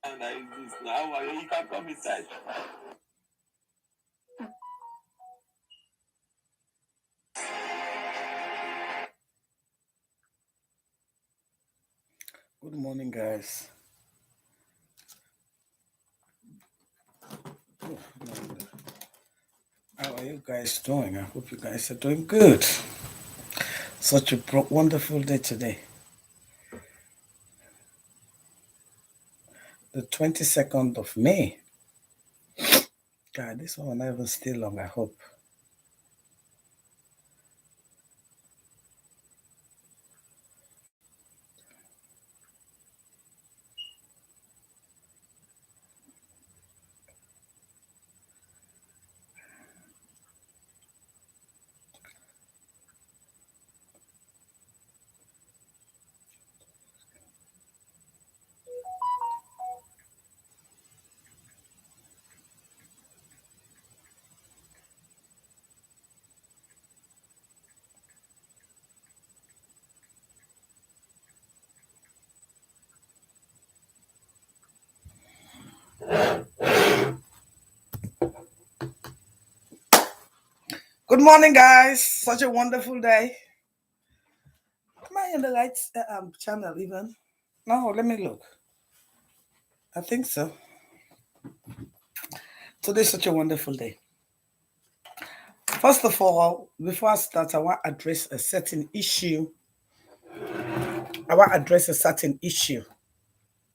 And I this now you can come inside. Good morning, guys. How are you guys doing? I hope you guys are doing good. Such a wonderful day today. The 22nd of May. God, this one will not even stay long, I hope. Good morning, guys. Such a wonderful day. Am I in the right channel even? No, let me look. I think so. Today's such a wonderful day. First of all, before I start, I want to address a certain issue.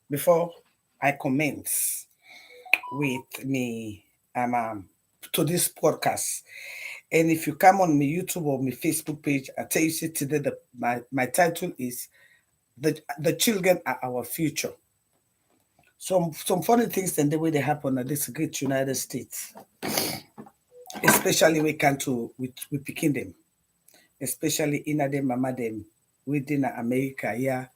Before I commence with me to this podcast. And if you come on my YouTube or my Facebook page, I tell you today my title is the children are our future. Some funny things and the way they happen at this great United States, especially we can to we picking them, especially in them mama them within America. Yeah,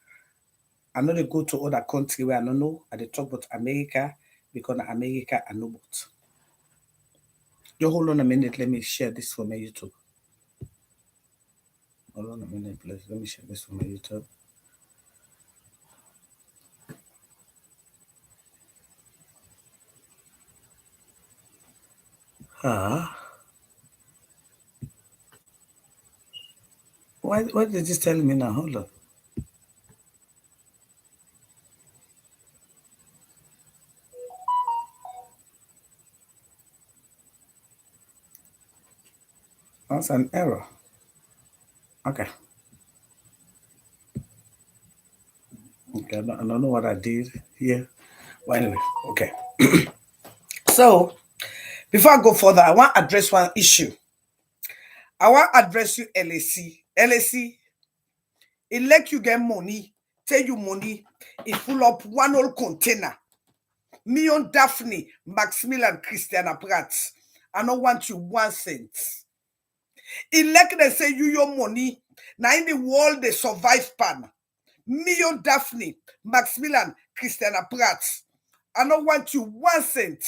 I know they go to other country where I don't know. I they talk about America because America I know about. Just hold on a minute. Let me share this for my YouTube. Hold on a minute, please. Let me share this for my YouTube. Why did this tell me now? Hold on. That's an error. Okay. Okay, I don't know what I did here. Well, anyway, okay. So, before I go further, I want to address one issue. I want to address you, LAC. LAC, it let you get money, tell you money, it full up one whole container. Me on Daphne, Maximilian, Christiana Pratt. I don't want you 1 cent. It like they say you your money. Now in the world they survive pan. Me on Daphne, Maximilian, Christiana Pratt. I don't want you 1 cent.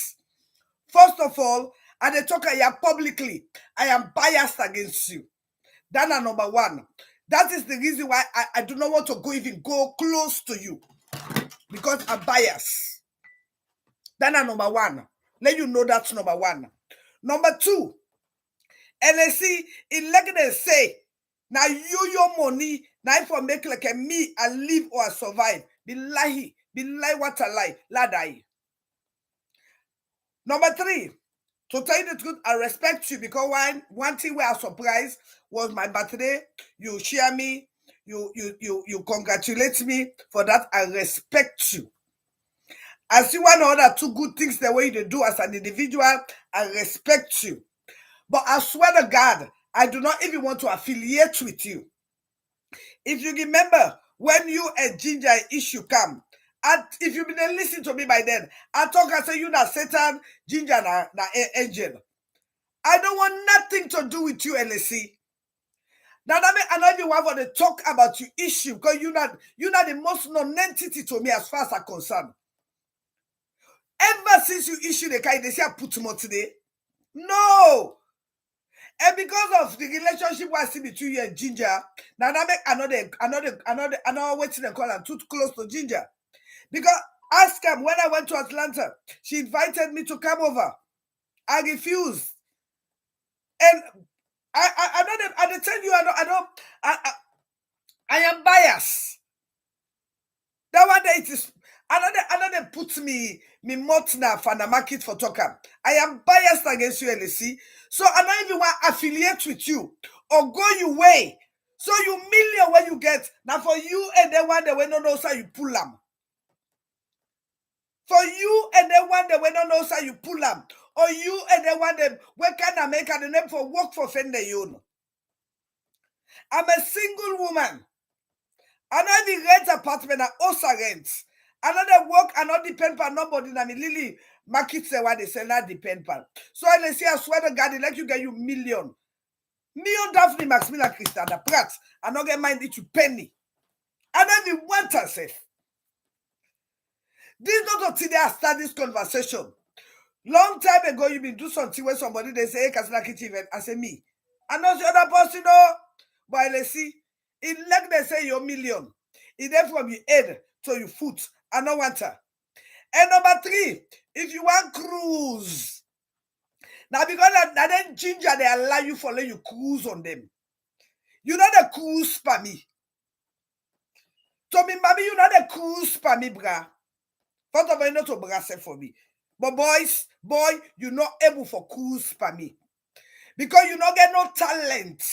First of all, and they talk here publicly, I am biased against you. That's number one. That is the reason why I do not want to even go close to you. Because I'm biased. That's number one. Let you know that's number one. Number two, LSC, in like they say, now you your money, now for make like a me, I live or I survive. Be lie what I lie, ladai. Number three, to tell you the truth, I respect you because one thing where I was surprised was my birthday. You share me, you congratulate me for that. I respect you. I see one other two good things the way you do as an individual. I respect you. But I swear to God, I do not even want to affiliate with you. If you remember when you and Ginger issue come, and if you been listening to me by then, I talk and say you na Satan, Ginger na angel. I don't want nothing to do with you, LSC. Now that means I don't even want to talk about your issue because you're not the most known entity to me as far as I'm concerned. Ever since you issue the kind, they say I put more today. No. And because of the relationship I see between you and Ginger, now that make another waiting and call and too close to Ginger. Because Ask him when I went to Atlanta. She invited me to come over. I refused. And I don't, I tell you, I am biased. That one day it is another put me motna for the market for talker. I am biased against you, LC. So I don't even want to affiliate with you or go your way. So you million when you get now for you and the one that we don't know so you pull them. For you and the one that we don't know so you pull them. Or you and the one that we can make the name for work for fender you. I'm a single woman. I know the rent apartment, I also rent. I know they work, I not depend on nobody. I mean, Lily market say what they say, not depend on. So when they say, I swear to God, they let you get you million. Million Daphne Maximilian Christian, the Pratt. I not get mind it to penny. I don't even want herself. This not until I start this conversation. Long time ago, you been do something where somebody they say, hey, Kasila Kitchen event. I say me. I know the other person, no. But let's see. It like they say your million. It there from your head to your foot. I don't want her. And number 3, if you want cruise. Now because that then ginger, they allow you for let you cruise on them. You know the cruise for me. So me, mommy, you know the cruise for me, bra. First of all, you know to bra say for me. But boy, you're not able for cruise for me. Because you not get no talent.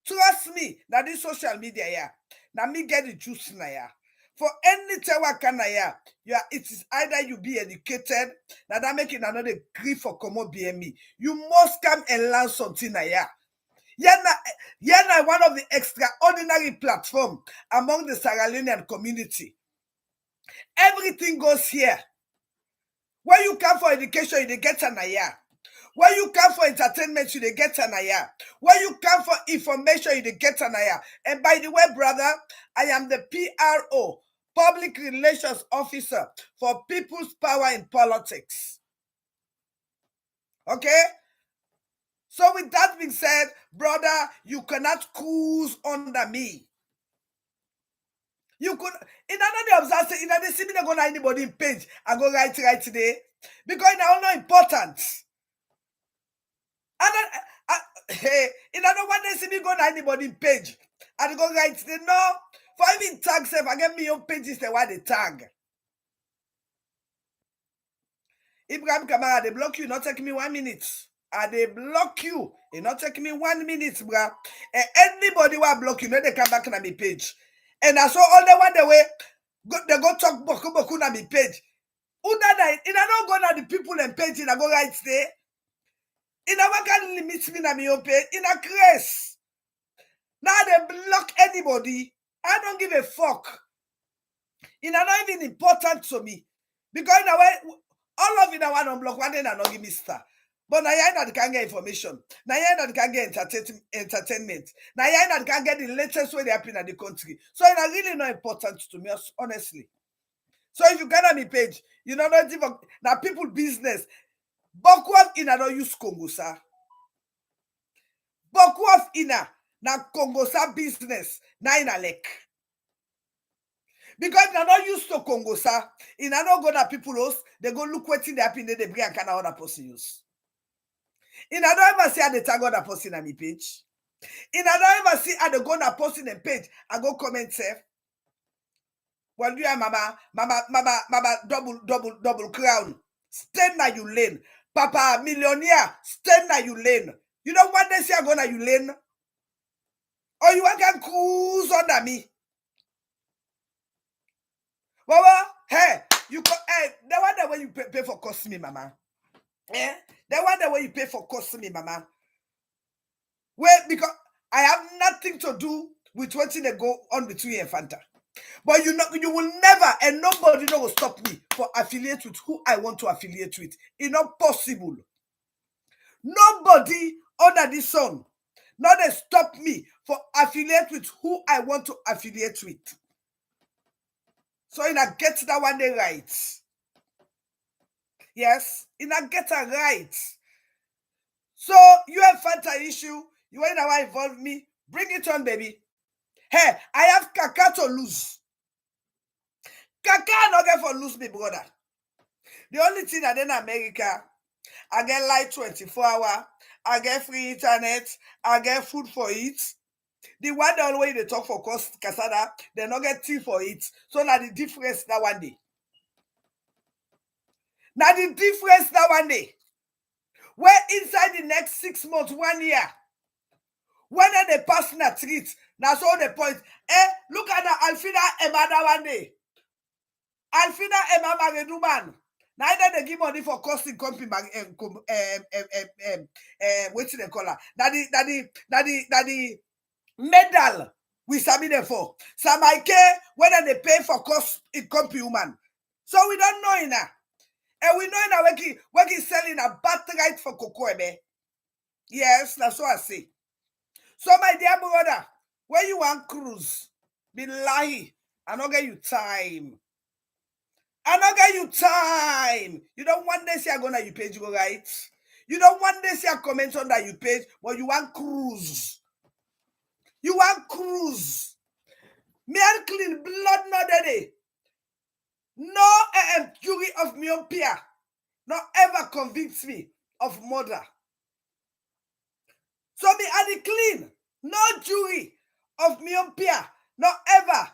Trust me, now this social media, yeah. Now me get the juice now, yeah. For anything what can yeah, it is either you be educated, now that making another grief for come BME. You must come and learn something now, yeah. Yeah, one of the extraordinary platform among the Sierra Leonean community. Everything goes here. When you come for education, you get an yeah. When you come for entertainment, you get an aya. When you come for information, you get an aya. And by the way, brother, I am the PRO, Public Relations Officer for People's Power in Politics. Okay? So with that being said, brother, you cannot cruise under me. You could, in another observation, in another see me not go to anybody page, I go right today. Because it's all not important. And hey, in other one they see me go to anybody page. And go right they know. For even tag self, I get me your pages the why they tag. Ibrahim Kamara, they block you, not take me 1 minute. And they block you. It not take me 1 minute, bruh. And anybody will block you, no, they come back on my page. And I saw all the one the way they go talk boku on my page. Who that in I don't go na the people and page in I go right there. In a can limit me na me own page. In a grace. Now they block anybody. I don't give a fuck. It's not even important to me. Because in a way, all of you now want to block one day and not give me star. But now you not can get information. Now you not can get entertainment. Now you not can get the latest way they happen in the country. So it's really not important to me, honestly. So if you get on the page, you know not even now people business. Boku of ina don't use Congo, sir. Boku of ina na Congo sa business na ina lek. Because they're not used to Congo, sir. In I don't go to people house, they go look what they happen, they bring and can other person use. In I don't ever see how they tag other person on my page. In I don't ever see how they go to person and page and go comment say, well, you are mama, double crown. Stand na you lane. Papa, millionaire, stand na you lane. You know what they say I go na you lane? Or you can cruise under me. Well, hey, you hey, the one that way you pay for cost me, mama. Eh? The one that way you pay for cost me, mama. Well, because I have nothing to do with what they go on between you and Fanta. But you will never, and nobody will stop me for affiliate with who I want to affiliate with. It's not possible. Nobody under this sun, not they stop me for affiliate with who I want to affiliate with. So in a get that one day right. Yes, in a get it right. So you have Fanta issue, you ain't want to involve me, bring it on, baby. Hey, I have Kaka to lose. Kaka no get for lose me, brother. The only thing that in America, I get light 24 hour, I get free internet, I get food for it. The one that always they talk for cost Casada, they not get tea for it. So now the difference that one day. Now the difference that one day. Where inside the next 6 months, 1 year, whether they pass na treat, that's all the point. Look at that Alfina Emma that one day. Alfina Emma Mareduman. Neither they give money for costing company what's the color? That the medal we submit them for. Some I care whether they pay for cost in company woman. So we don't know in that. And we know in that working selling a birthright for cocoa. Yes, that's what I say. So my dear brother, when you want cruise, be lie. I don't get you time. I don't get you time. You don't want this you're gonna you page go right. You don't want this your comment on that you page, but you want cruise. You want cruise. Me and clean blood not day. No jury of myopia. Not ever convicts me of murder. So me and the clean. No jury of myopia. Not ever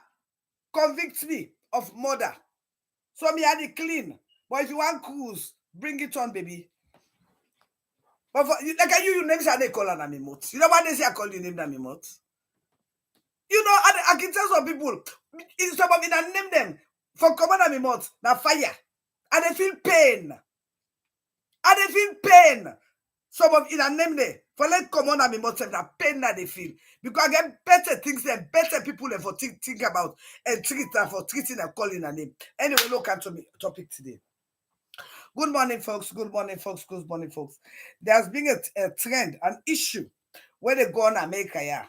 convicts me of murder. So me and the clean. But if you want cruise, bring it on, baby. But for, like you name say they call an amimot. You know what they say I call you name them amimot? You know, I can tell some people, some of them I name them for common amimot, now fire. And they feel pain. And they feel pain. Some of them name them for let common amimot that pain that they feel. Because I get better things than better people than for think about and treat them for treating and calling a name. Anyway, look at me topic today. Good morning, folks. Good morning, folks. Good morning, folks. There's been a trend, an issue where they go on America, yeah,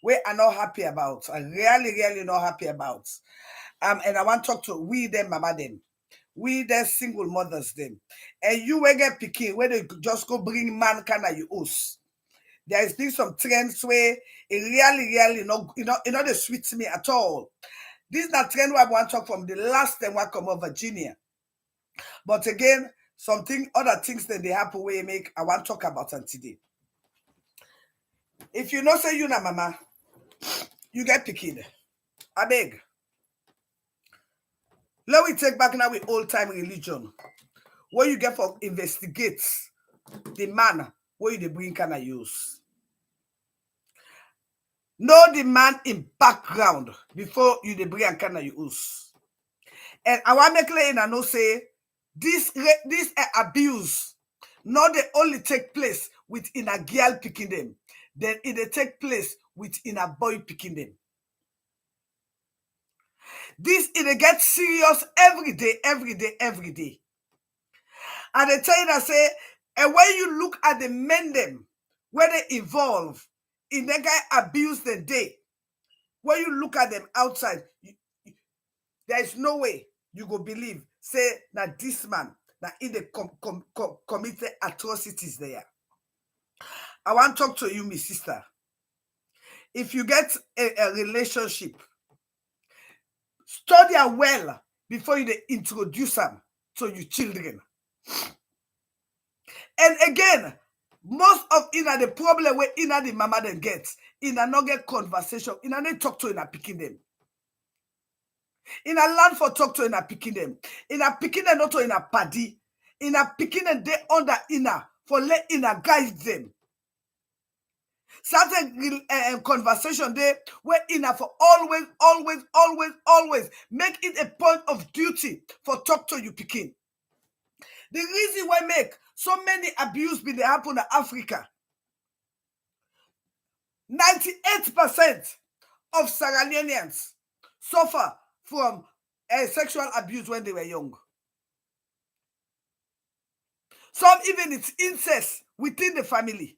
where I'm not happy about. I'm really not happy about. And I want to talk to we them, mama them, we the single mothers them, and you will get picking where they just go bring man can you host. There has been some trends where it really not they sweet to me at all. This is not trend where I want to talk from the last time I come over Virginia. But again, other things that they happen where make I want to talk about them today. If you know say you na mama, you get picking. I beg. Let me take back now with old time religion. What you get for investigate the man where you the bring can I use. Know the man in background before you the bring can I use. And I want to make clear and I know say this abuse not they only take place within a girl picking them, then it take place within a boy picking them. This it gets serious every day. And they tell you that say, and when you look at the men them, where they involve in the guy abuse the day, when you look at them outside, there is no way you go believe, say that this man that in the committed atrocities there. I want to talk to you, my sister. If you get a relationship, study her well before you introduce them to your children. And again, most of the problem where the mama then gets in a not get conversation, in a talk to in a picking them. In a land for talk to in a picking them. In a picking them not to in a paddy. In a picking them they under inner for let in a guide them. Certain conversation there where enough for always make it a point of duty for talk to you picking. The reason why make so many abuse be they happen in Africa. 98% of Sierra Leoneans suffer from sexual abuse when they were young. Some even it's incest within the family.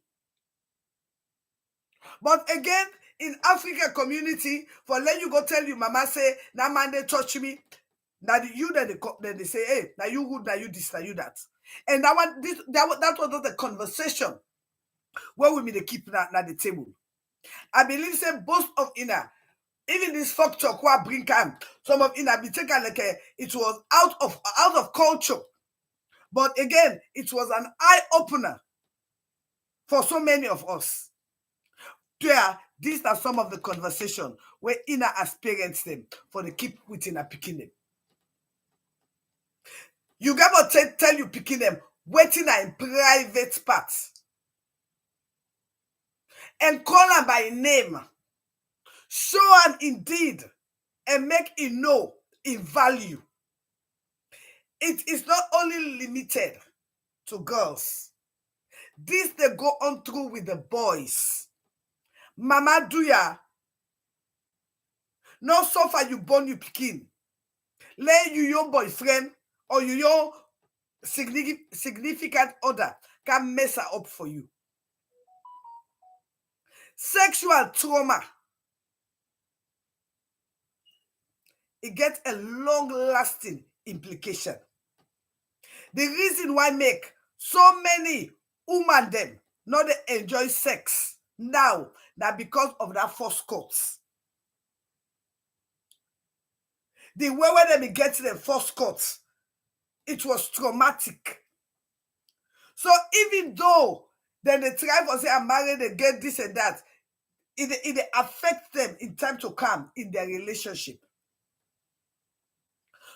But again, in Africa community, for let you go tell you, mama say, now man they touch me. Now you then they say, hey, now you good, now you this, now you that. And that was the conversation where we mean they keep at the table. I believe say both of inner Even this folk talk who bring can some of it be taken like it was out of culture. But again, it was an eye opener for so many of us. Yeah, these are some of the conversation where Ina experience them for the keep within a picking them. You gotta tell you picking them waiting in private parts and call her by name, show her indeed, and make it know in value. It is not only limited to girls. This they go on through with the boys. Mama Duya, not so far you born you picking. Lay you your boyfriend or you your significant other can mess her up for you. Sexual trauma. It gets a long-lasting implication. The reason why make so many women them not they enjoy sex now that because of that first cuts. The way when they get to the first cuts, it was traumatic. So even though then they try for say I'm married, they get this and that, it affects them in time to come in their relationship.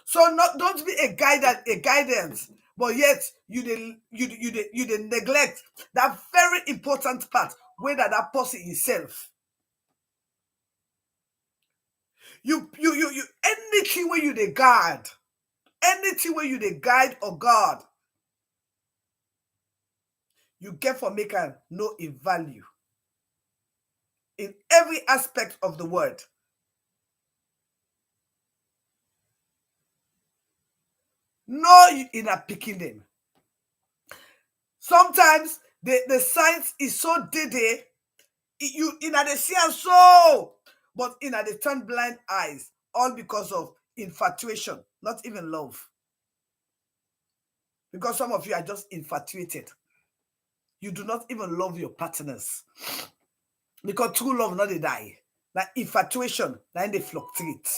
So don't be a guidance, but yet you neglect that very important part where that person himself. You anything where you the guard, anything where you the guide or guard, you get for making know in value in every aspect of the word. No, in a picking them. Sometimes the science is so dede, you in a the see and so, but in a the turn blind eyes, all because of infatuation, not even love. Because some of you are just infatuated. You do not even love your partners. Because true love not they die. Like infatuation, then they fluctuate.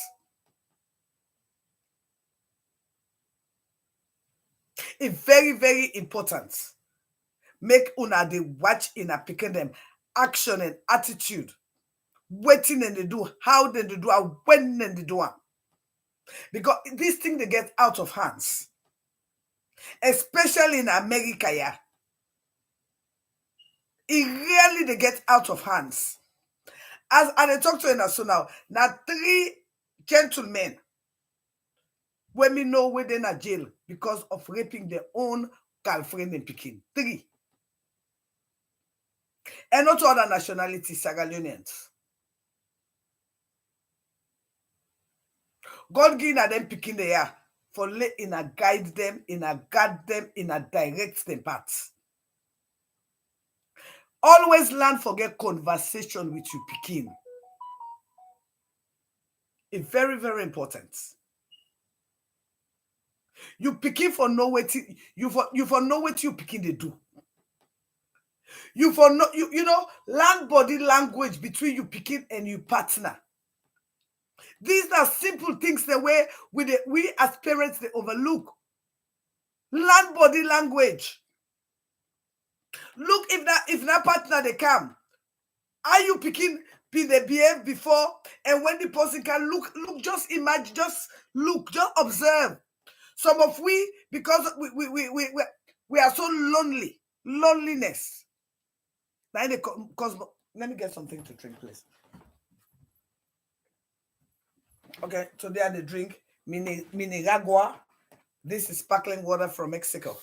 It's very, very important. Make una they watch in a picking them action and attitude. Waiting and they do, how they do, and when they do. Because this thing they get out of hands. Especially in America, yeah. It really they get out of hands. As I talk to you now, now 3 gentlemen when me know where they're in jail because of raping their own girlfriend and picking. 3. And not other nationalities, Sierra Leoneans. God give them picking the air for let in a guide them, in a guide them, in a direct them paths. Always learn forget conversation with you picking. It's very, very important. You picking for know what you for know what you picking they do. You for know you know learn body language between you picking and your partner. These are simple things the way we as parents they overlook. Learn body language. Look if that partner they come. Are you picking be they behave before and when the person can look just imagine just look just observe. Some of we because we are so loneliness. Now because let me get something to drink, please. Okay, today I drink mini agua. This is sparkling water from Mexico.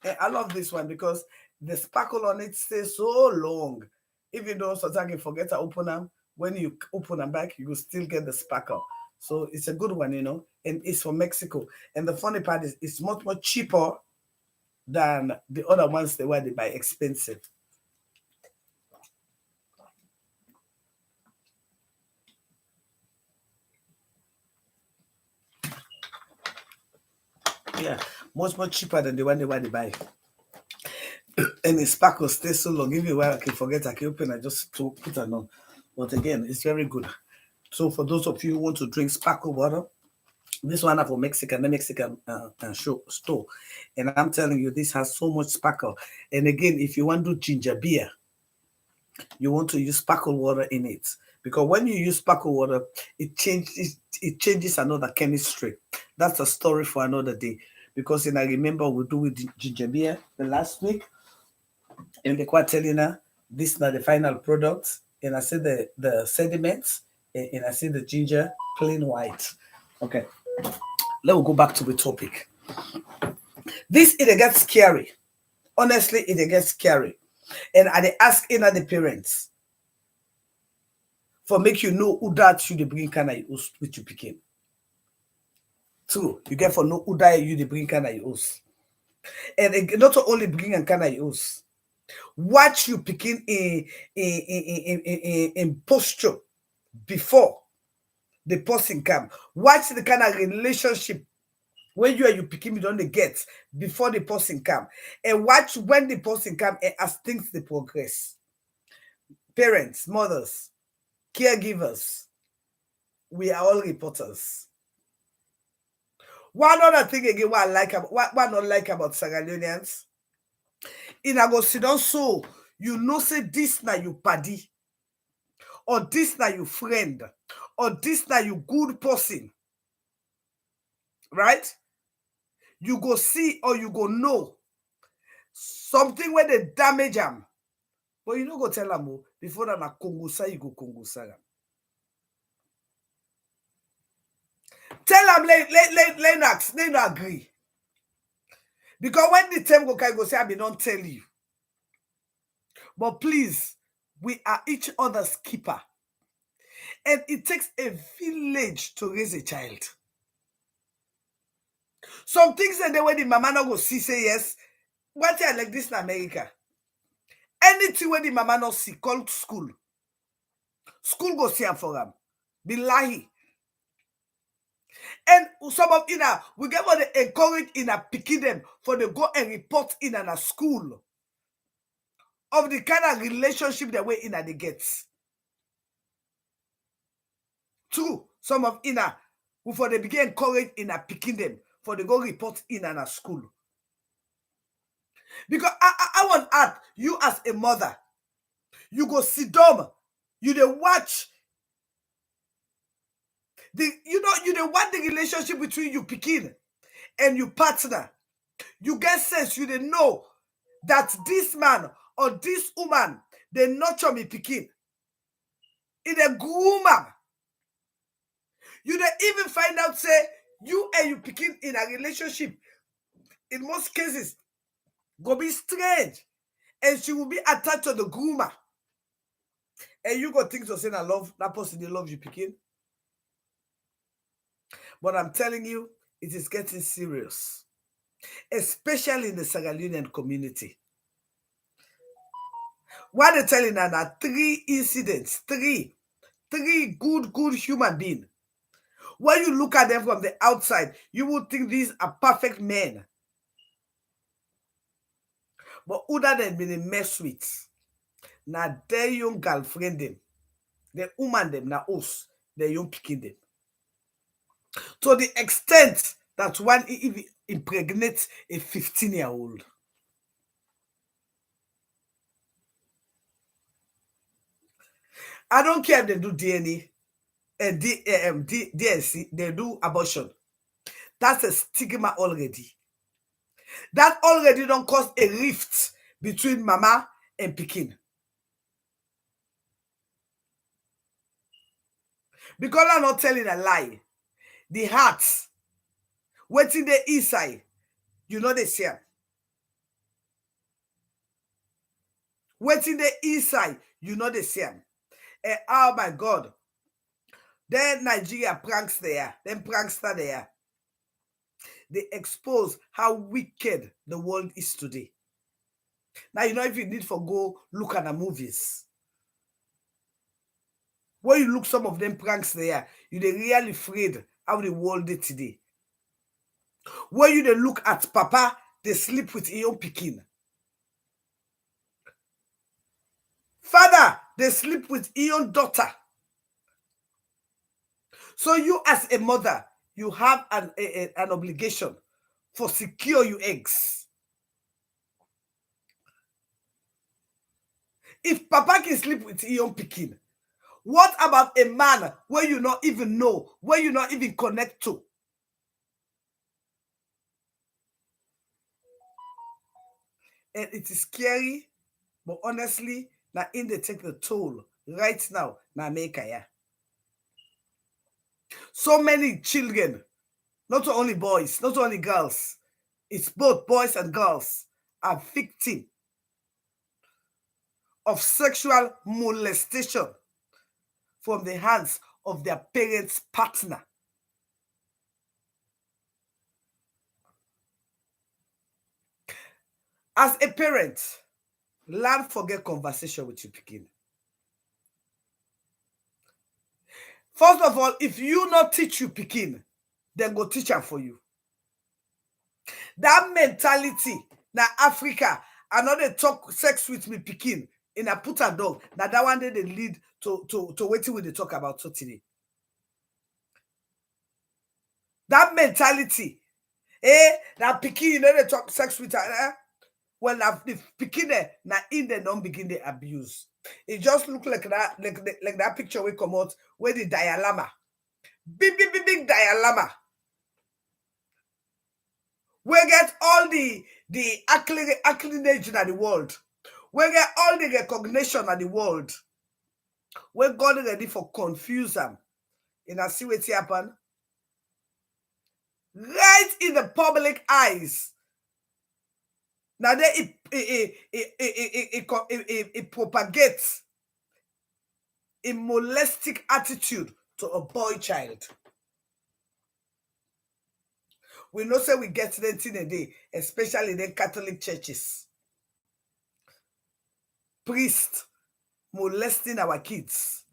And I love this one because the sparkle on it stays so long. Even though sometimes you forget to open them, when you open them back, you will still get the sparkle. So it's a good one, you know, and it's from Mexico. And the funny part is it's much more cheaper than the other ones they buy expensive. Yeah, much more cheaper than the one they buy. And the sparkle stays so long. Even while I can forget, I can open, I just to put it on. But again, it's very good. So for those of you who want to drink sparkle water, this one are for Mexican, the Mexican store. And I'm telling you, this has so much sparkle. And again, if you want to do ginger beer, you want to use sparkle water in it. Because when you use sparkle water, it changes another chemistry. That's a story for another day. Because I remember we do with ginger beer the last week, and they quite telling her this is not the final product. And I see the sediments, and I see the ginger plain white. Okay, let me go back to the topic. This it gets scary. Honestly, it gets scary. And I ask in the parents for make you know who that should bring kana which you pick. Two, you get for know who that you the bring kana use. And not only bring and kana use. Watch you picking in posture before the person come. Watch the kind of relationship when you picking you don't get before the person come. And watch when the person come and as things they progress. Parents, mothers, caregivers, we are all reporters. One other thing again, what I like about what I not like about Sierra Leoneans, in I go sit down so you know say this na you paddy, or this na you friend, or this na you good person, right? You go see or you go know something where they damage them, but you no go tell them before that na kongosa you go kongosa. Tell them let not agree. Because when the time go say, I don't tell you. But please, we are each other's keeper. And it takes a village to raise a child. Some things that when the mama not go see, say yes. What I like this in America. Anything when the mama not see, call school. School go see her for them. Billahi. And some of we get what they encourage picking them for they go and report in a school of the kind of relationship that way they get. True, some of before they begin encourage picking them for they go report in a school. Because I want to add, you as a mother, you go sit down, you dey watch you dey watch the relationship between you picking and your partner. You get sense, you dey know that this man or this woman, they nurture me picking. In a groom am. You dey even find out, say, you and you picking in a relationship, in most cases, go be strange. And she will be attached to the groomer. And you go think to say, I love that person, they love you picking. But I'm telling you, it is getting serious. Especially in the Sierra Leonean community. What they're telling her now, 3 incidents, three good human beings. When you look at them from the outside, you would think these are perfect men. But other than being mess with, now their young girlfriend them, the woman them, now us, their young picking them. To the extent that one even impregnates a 15-year-old. I don't care if they do DNA and DNC, they do abortion. That's a stigma already. That already don't cause a rift between mama and pikin. Because I'm not telling a lie. The heart, waiting the inside, you know they say. Waiting the inside, you know they say. And oh my God, then Nigeria pranks there, then prankster there. They expose how wicked the world is today. Now, you know, if you need for go look at the movies, when you look some of them pranks there, you they really afraid how the world is today. When you they look at papa, they sleep with your pikin. Father, they sleep with your daughter. So you as a mother, you have an obligation for secure your eggs. If papa can sleep with young pikin, what about a man where you not even know, where you not even connect to? And it is scary, but honestly, now in they take the toll right now. Now make ya. So many children, not only boys, not only girls, it's both boys and girls, are victim of sexual molestation from the hands of their parents' partner. As a parent, learn forget conversation with your pikin. First of all, if you not teach you pikin, then go teach am for you. That mentality na Africa, I know they talk sex with me pikin in a put a dog. Now that one day they lead to wetin we dey talk about today. That mentality, that pikin, you know they talk sex with her. Well, the pikin na in the don't begin the abuse. It just look like that, like that picture we come out where the dialama, big dialama. We get all the acclamation in the world. We get all the recognition in the world. We got ready for confuse them. And I see what happen. Right in the public eyes. Now they it propagates a molestic attitude to a boy child. We know say we get that in a day, especially in the Catholic churches. Priests molesting our kids.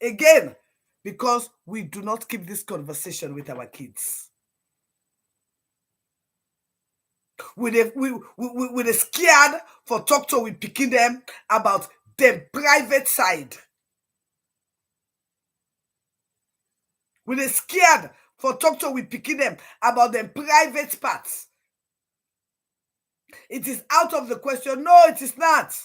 Again, because we do not keep this conversation with our kids. We're scared for talk to with picking them about their private side. We're scared for talk to with picking them about their private parts. It is out of the question. No, it is not.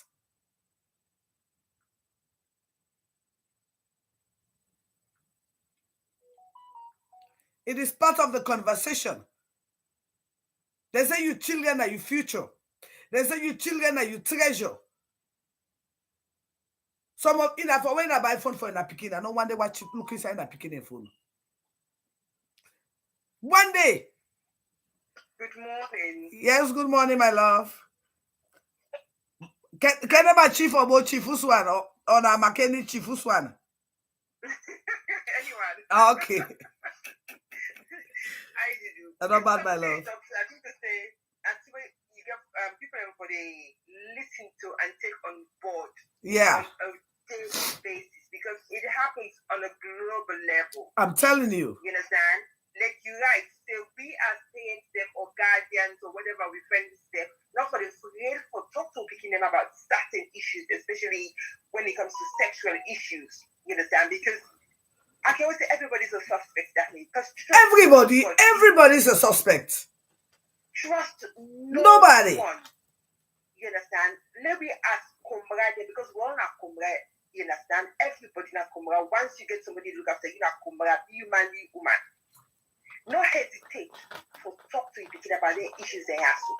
It is part of the conversation. They say you children are your future. They say you children are your treasure. Some of in for when I buy phone for a picking, I know one day watch look inside a picking a phone. One day. Good morning. Yes, good morning, my love. Can I chief or both chief one or na McKinney chief one? Anyone. Okay. I do. Not bad, my love. I think to say, and you get people everybody listen to and take on board. Yeah. On a daily basis because it happens on a global level. I'm telling you. You understand? Like you right, so we as parents them or guardians or whatever we friends them, not for the afraid for talk to picking them about certain issues, especially when it comes to sexual issues. You understand? Because I can always say everybody's a suspect, Daphne. Because everybody's a suspect. Trust nobody. One. You understand? Let me ask comrade because we're all not comrade. You understand? Everybody not comrade. Once you get somebody to look after you, not comrade, be human, be woman. No hesitate for talk to your picking about the issues they have to.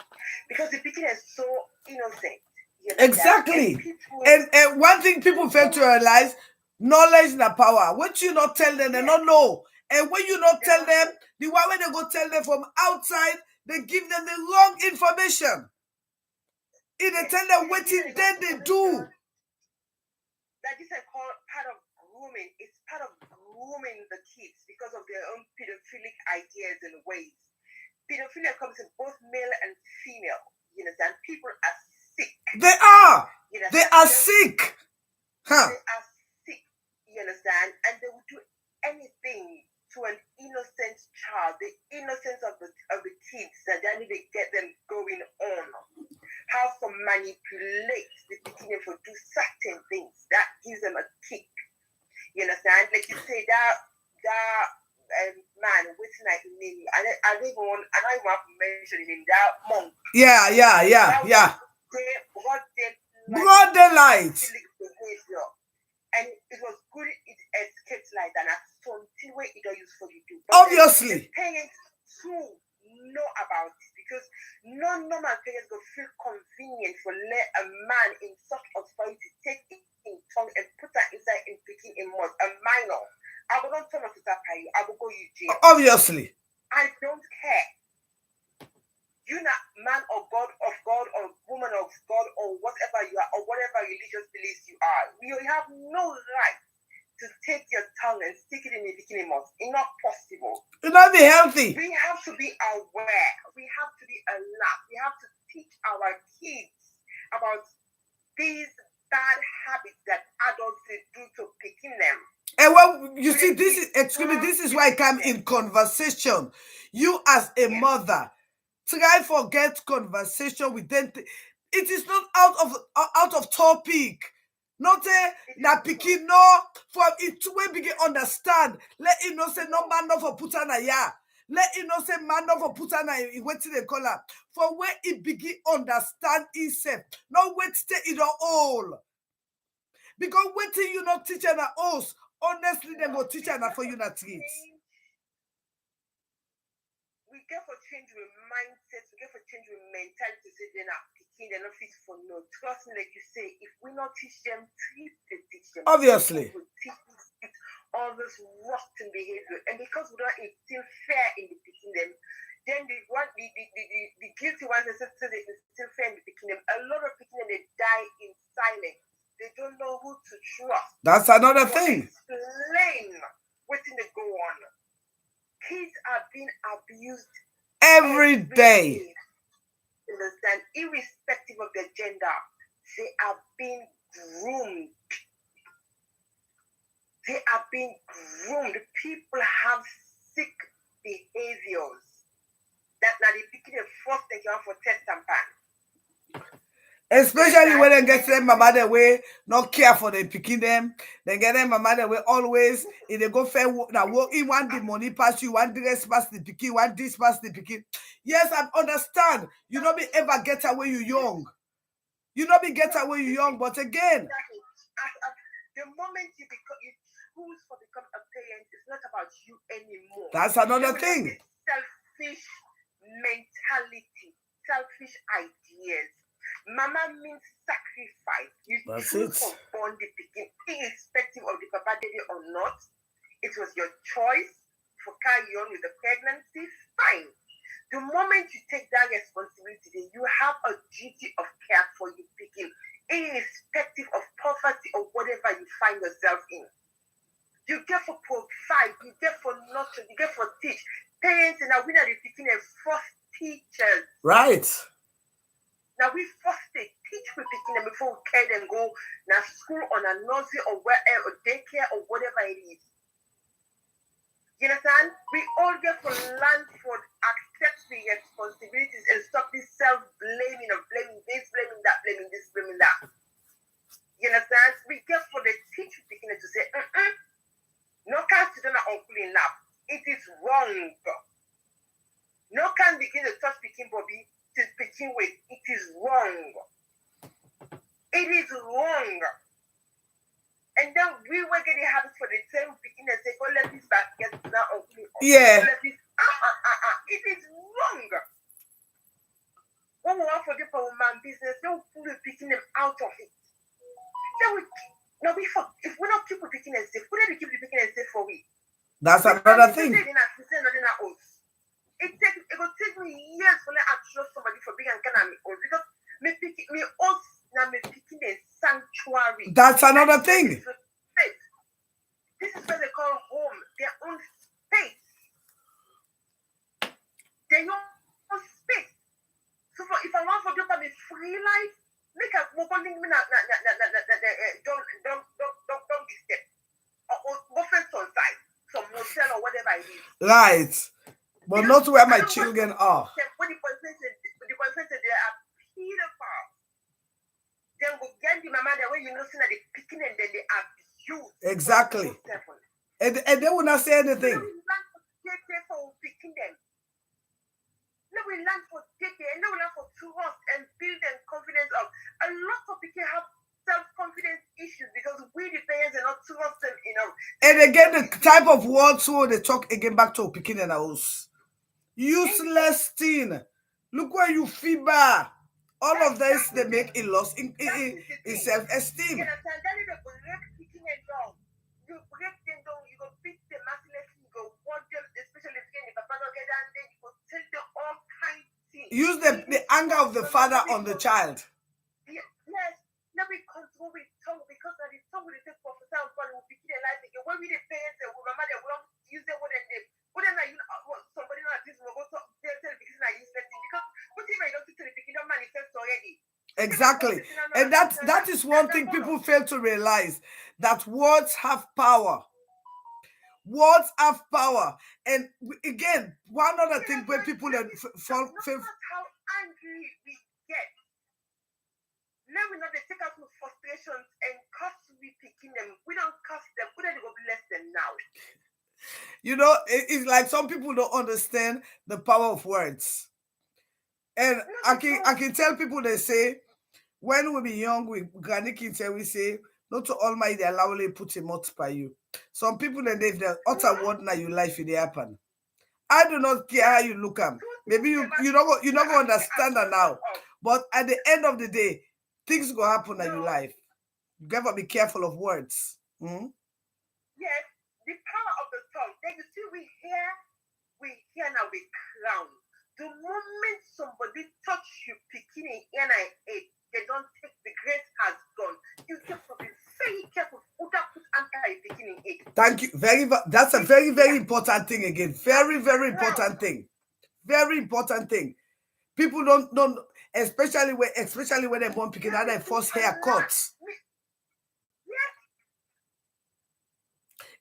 Because the picking is so innocent. You know, exactly. And one thing people fail to realize, knowledge is power. What you not tell them, they don't know. And when you not tell them, the one when they go tell them from outside, they give them the wrong information. If they tell them what then they do. That is part of grooming. It's part of grooming the kids because of their own pedophilic ideas and ways. Pedophilia comes in both male and female. You understand? People are sick. They are. You know, they are sick. Huh? They are sick. You understand? And they will do anything to an innocent child. The innocence of the kids that they need to get them going on. How to manipulate the beginning for do certain things that gives them a kick. You understand? Like you say that man waiting like in name. I don't even want to mention him. That monk. Yeah. Broad daylight. Behavior. And it was good it escaped like that. And something where it don't use for you to. Obviously. The parents too know about it because no normal parents will feel convenient for let a man in such authority take it in tongue and put that inside in picking a mouth, a minor. I will not turn off to that you. I will go you jail. Obviously. I don't care. You're not man of God or woman of God or whatever you are or whatever religious beliefs you are. You have no right to take your tongue and stick it in the bikini mouth. It's not possible. It's not be healthy. We have to be aware. We have to be alert. We have to teach our kids about these bad habits that adults do to picking them. And well, you see, this is why I come in conversation. You as a mother, try forget conversation with them. It is not out of topic. Not na pikin no for it to we begin understand. Let it know say no man no for putana ya. Let it know say man no for putana waiting the color. For where it begin understand itself. Not wait stay it all. Because wait till you not teach an us. Honestly, they go teach and for you not treat. We get for change with mindset, we get for change with mentality to say they're not picking, they're not fit for no. Trust me, like you say, if we not teach them, treat they teach them. Obviously. We teach all this rotten behavior. And because we don't instill fear in the picking them, then the guilty ones that say they instill fear in the picking them, a lot of picking them, they die in silence. They don't know who to trust. That's another thing. Explain what's in the go on. Kids are being abused every day. Understand? Irrespective of their gender, they are being groomed. They are being groomed. People have sick behaviors. That now they picking the first thing you want for test and pan. Especially when they get them mama the way, not care for them picking them. They get them mama the way always. If they go fair now work in one the money pass you, one dress pass the picking, one this pass the picking. Yes, I understand. You don't be ever get away you young. You don't be get away you young, but again. The moment you choose for become a parent, it's not about you anymore. That's another thing. Selfish mentality, selfish ideas. Mama means sacrifice. You choose for born the beginning, irrespective of the papa daddy or not. It was your choice for carry on with the pregnancy. Fine. The moment you take that responsibility, you have a duty of care for your picking, irrespective of poverty or whatever you find yourself in. You get for provide, you get for nurture, you get for teach. Parents and we are picking a first teachers. Right. Now we first teach we picking them before we care them go now school or a nursery or wherever or daycare or whatever it is. You understand? We all get for learn for accept the responsibilities and stop this self-blaming of blaming this, blaming that, blaming this, blaming that. You understand? We get for the teach picking to say, no can sit on uncle in lap. It is wrong. No can begin to touch picking Bobby. Speaking with it is wrong. It is wrong. And then we were getting habits for the same beginning and say, oh, let this back get now. Yeah. It is wrong. When we want for the man business, don't pull picking them out of it. If we're not keep picking and safe, who did we keep picking and safe for we? That's another thing. It will take me years for me to trust somebody for being an economy because me picking a sanctuary. That's another thing. This is what they call home, their own space. Their own space. So if I want for them to be free life, make a move on me don't be step. Or go fence on side, some motel or whatever it is. Right. But not where my children are. When the boyfriend said they are pedophile, then go get the mama the way you know that they picking and then they abuse youth. Exactly. 24/7. And they will not say Let anything. we learn for day for picking them. Let we learn for day and let we learn for trust and build them confidence of. A lot of people have self-confidence issues because we the parents are not trust them enough. And again, the type of words who they talk again back to picking in the house. Useless thing. Look where you fever. All of this they make a loss in self-esteem. You understand? That is a break picking and down. You break them down, you go beat them mercilessly, you go want them, especially if you get papa get and then you go tell them all kinds of things. Use the anger of the father on the child. Yes, let me control with tongue because that is tongue will take prophesy and God will begin a life again. When we the parents and mama they will use them what they name. What then you somebody like this will go to tell the beginning I use that because what if I don't tell the beginning manifest already? Exactly. And that is one thing people fail to realize, that words have power. Words have power. And again, one other thing where people fail. How angry we get. Let me not take out with frustrations and curse we picking them. We don't curse them. We don't go bless them now. You know, it's like some people don't understand the power of words. And I can tell people, they say, when we be young, we granny can tell we say, not to Almighty allow they put a multiply you. Some people then if they utter word now your life it happen. I do not care how you look at. Maybe you don't go understand that now. But at the end of the day, things go happen in your life. You gotta be careful of words. Yes, the power of the tongue. Then you see we hear now we crown. The moment somebody touch you picking in they don't take the grace has gone. You have to be very careful. Thank you. That's a very, very important thing again. Very, very important thing. Very important thing. People don't especially when they want picking out their first haircuts.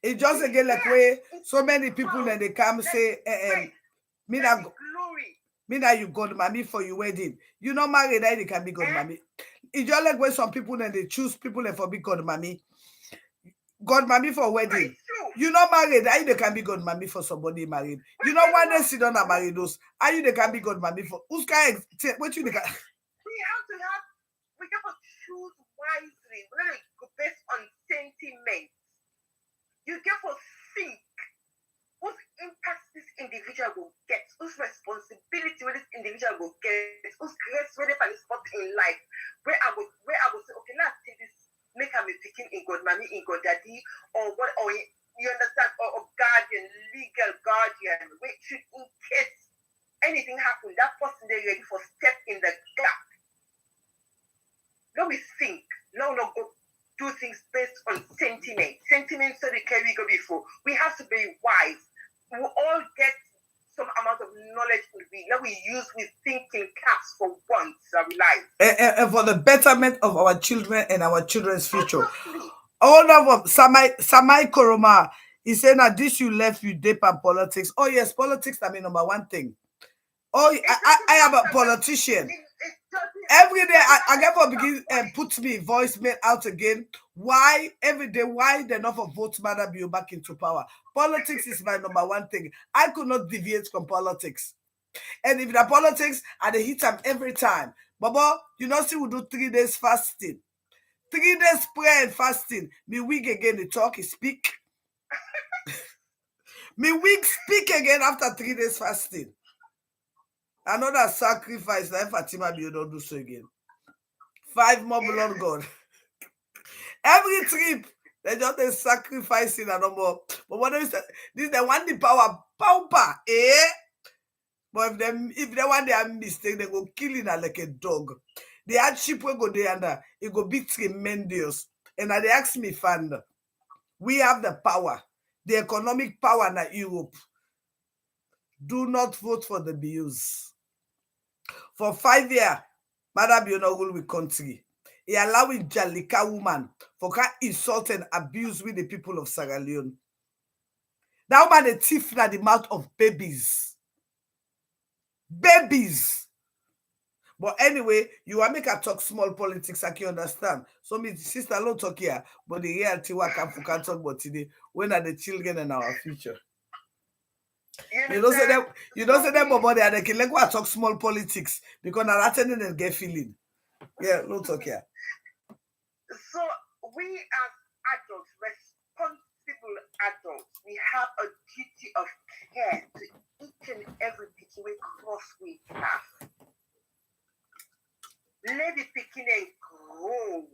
It's just again like where so many people then they come say me now you God mommy for your wedding. You not married, they can be God mommy. It's just like when some people then they choose people and for be God mommy. God mommy for wedding. You not married, how they can be God mommy for somebody married. You know why they sit down and marry those? How you they can be God mommy for who's kind what you they can we have to choose wisely. We're going to go based on sentiment. You get to think whose impact this individual will get, whose responsibility will this individual will get, whose grace will they find spot in life. Where I will say, okay, let's take this, make a picking in God mommy, in God daddy, or what, or you understand, or guardian, legal guardian, which should in case anything happen, that person they're ready for step in the gap. Now we think, now go do things based on sentiment. Sentiment so they carry go before. We have to be wise. We all get some amount of knowledge that we use with thinking caps for once of life. And for the betterment of our children and our children's future. All of Samai Koroma, he said that this you left you deep on politics. Oh yes, politics I mean number one thing. Oh, I am a politician. Every day I get for begin and put me voicemail out again. Why every day? Why the enough of votes matter be back into power? Politics is my number one thing. I could not deviate from politics. And if the politics, I dey hit them every time. Baba, you know, see we do 3 days fasting. 3 days prayer and fasting. Me week again, the talk is speak. Me week speak again after 3 days fasting. Another sacrifice like Fatima you don't do so again. 5 more blood God. Every trip they just a sacrificing and no more. But what is that? This they want the power. But if they want their mistake, they go killing her like a dog. The hardship will go there under it go be tremendous. And they ask me, fund. We have the power, the economic power in Europe. Do not vote for the bills. For 5 years, Madam Biona will be country. He allowing Jalika woman for her insult and abuse with the people of Sierra Leone. That woman a thief in the mouth of babies. Babies. But anyway, you want make a talk small politics, I can understand. So me sister don't talk here, but the reality what can talk about today. When are the children in our future? You don't say that. You don't say that, but they can like what talk small politics because now that's and get feeling. Yeah, don't talk here. So we as adults, responsible adults, we have a duty of care to each and every picking we cross we have. Let the picking and grow.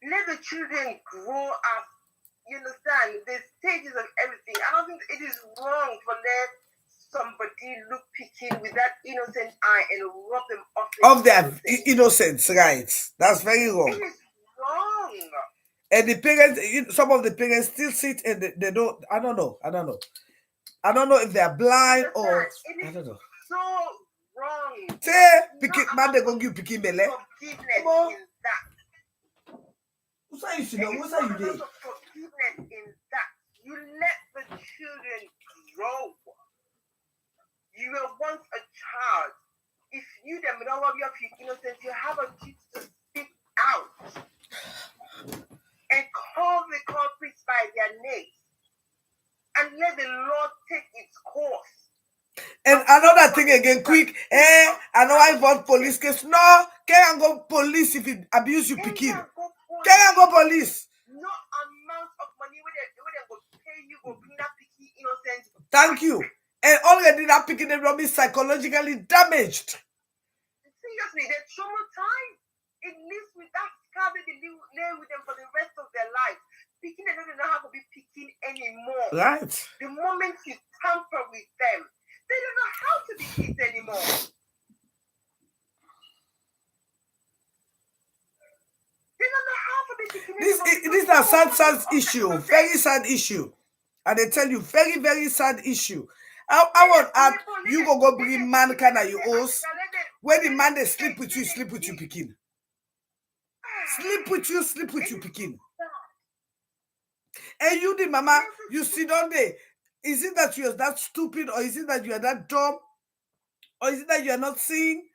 Let the children grow up. You understand the stages of everything. I don't think it is wrong for let somebody look picking with that innocent eye and rub them off their innocence, right? That's very wrong. It is wrong. And the parents, some of the parents still sit and they don't. I don't know. I don't know if they're blind or I don't know. So wrong. Say, picking man, they go give picking belly. Forgiveness in that. What's that you see? What's that you do? Forgiveness in that. You let the children grow. You were once a child. If you them don't love your innocence, you have a duty to speak out and call the culprits by their names and let the Lord take its course. And another thing again, quick. I know I want police case. No, can't go police if it abuse you picking. Can't go police. No amount of money where they go pay you go bring that picky innocence. Thank you. And already that picking them will be psychologically damaged. Seriously, they're traumatized. It lives with that scar that they live with them for the rest of their life. Picking, they don't know how to be picking anymore. Right. The moment you tamper with them, they don't know how to be kids anymore. They don't know how to be picking anymore. This is a sad issue. Very sad issue. And they tell you, very, very sad issue. I want add you go bring man kind of you host. When the man they sleep with you, picking. Sleep with you, picking. And you, the mama, you sit on there. Is it that you are that stupid, or is it that you are that dumb, or is it that you are not seeing,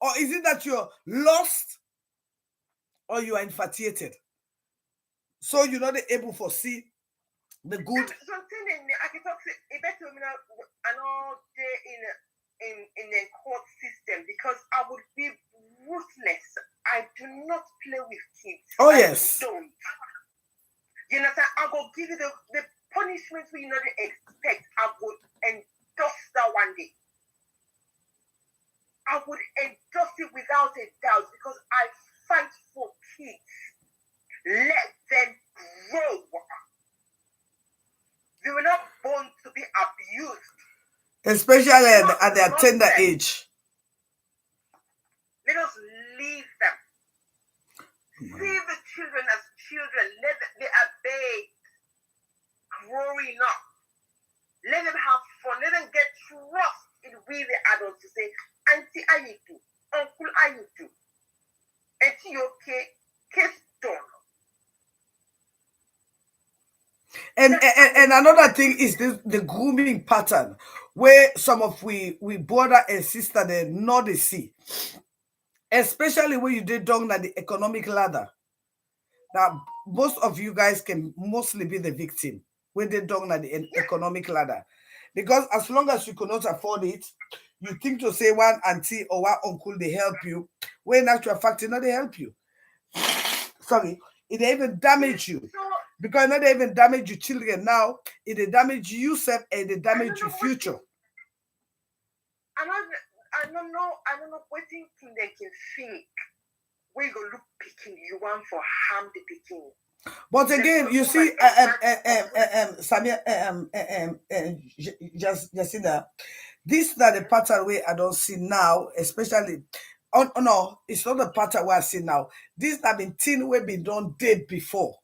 or is it that you're lost, or you are infatuated? So you're not able to see the good. Something I can talk to a better another day in the court system because I would be ruthless. I do not play with kids. Oh yes. I don't. You understand? I will give you the punishment we not expect. I would endorse that one day. I would endorse it without a doubt because I fight for kids. Let them grow. They were not born to be abused. Especially at their tender age. Let us leave them. See the children as children. They are babes growing up. Let them have fun. Let them get trust in we the adults to say, Auntie, how you do? Uncle, how you do? Auntie, you okay? Case done. And another thing is the grooming pattern where some of we brother and sister they know they see. Especially when you did down at the economic ladder. Now, most of you guys can mostly be the victim when they're down at the economic ladder. Because as long as you cannot afford it, you think to say one auntie or one uncle, they help you. When in actual fact, they help you. Sorry, it even damage you. Because not even damage your children now, it damage yourself and it damage your future. I don't know what thing they can think. We go look picking you want for harm the picking. But again, you see, Samia, Jacinda, this is not the pattern way I don't see now, especially. Oh no, it's not the pattern where I see now. This have been thing we been done day before.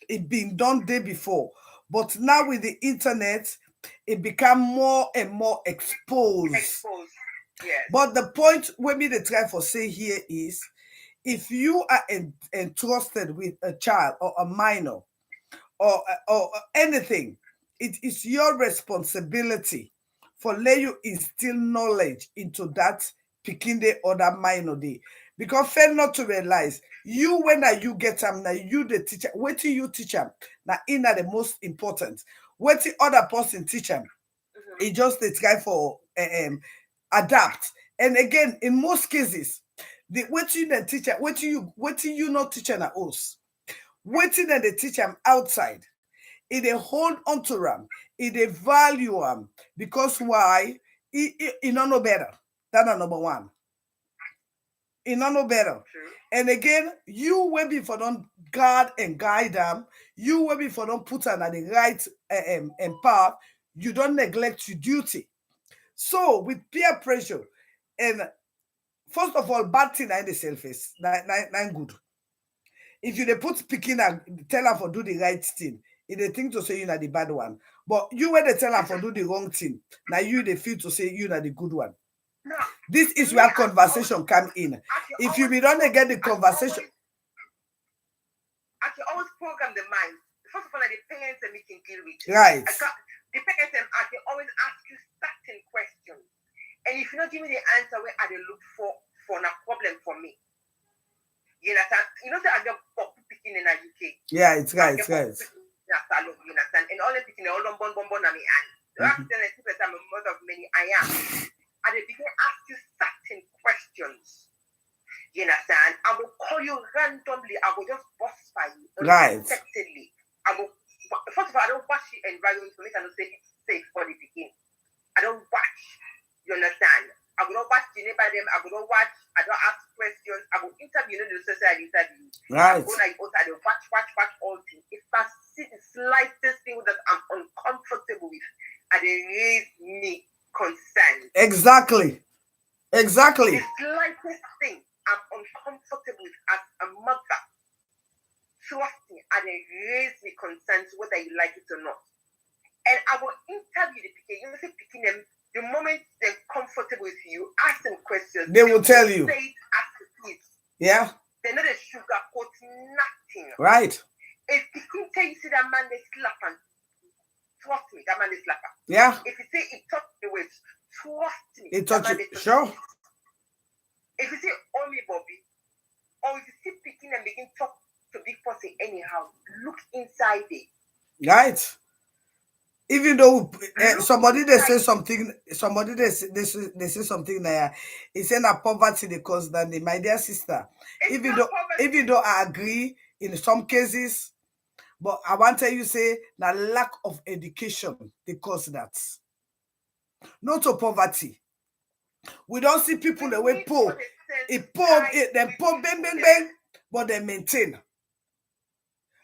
It been done day before, but now with the internet, it become more and more exposed. Yes. But the point where me the try for say here is, if you are entrusted with a child or a minor or anything, it is your responsibility for let you instill knowledge into that picking the other mind or day. Because fail not to realize you when you get them now you the teacher. Wait till you teach them. Now in the most important. Wait till other person teach them. It just the try for adapt. And again, in most cases, the waiting the teacher, waiting you not teaching at us. Waiting and the teacher am outside. It they hold on to them. It they value them. Because why? It not no better. That's number one. It not no better. And again, you will be for them guard and guide them. You will be for them put them at the right and path. You don't neglect your duty. So with peer pressure, and first of all, bad thing in the selfish, not good. If you they put picking and tell her for do the right thing, if they think to say you are the bad one, but you when they tell her for do the wrong thing, now you they feel to say you are the good one. No. This is where conversation come in. If you be don't get the conversation, I can always program the mind. First of all, like the parents and we can deal with. Right. The parents and I can always ask you certain questions. And if you not give me the answer where I look for a problem for me. You understand? You know, I get picking in the UK. Yeah, it's right, it's right. You understand? And all the picking all on bon I mean, and I'm a mother of many I am. And they begin to ask you certain questions. You understand? I will call you randomly. I will just bust by you unexpectedly. I will. First of all, I don't watch the environment to make I don't say it's safe for the beginning. I don't watch. You understand? I will not watch the neighbor them. I will not watch. I don't ask questions. I will interview. You know, the society interview. Right. I go like I will watch all things. If I see the slightest thing that I'm uncomfortable with, and they raise me concern. Exactly. The slightest thing I'm uncomfortable with as a mother. Trust me, and they raise me concerns whether you like it or not. And I will interview the picking. You know, say picking them. The moment they're comfortable with you, ask them questions. They will tell you. Say it as it is. Yeah. They're not a sugarcoat nothing. Right. If you can tell you see that man they slap and trust me, that man they slap. Yeah. If you say it touch the waist, trust me. It touch it. Sure. If you say only Bobby, or if you see picking and begin talk to big person anyhow, look inside it. Right. Even though somebody they say something, somebody they say something there, it's in a poverty they cause that my dear sister. Even though I agree in some cases, but I want to tell you say the lack of education they cause that. Not to poverty. We don't see people the way poor. They poor bang, but they maintain.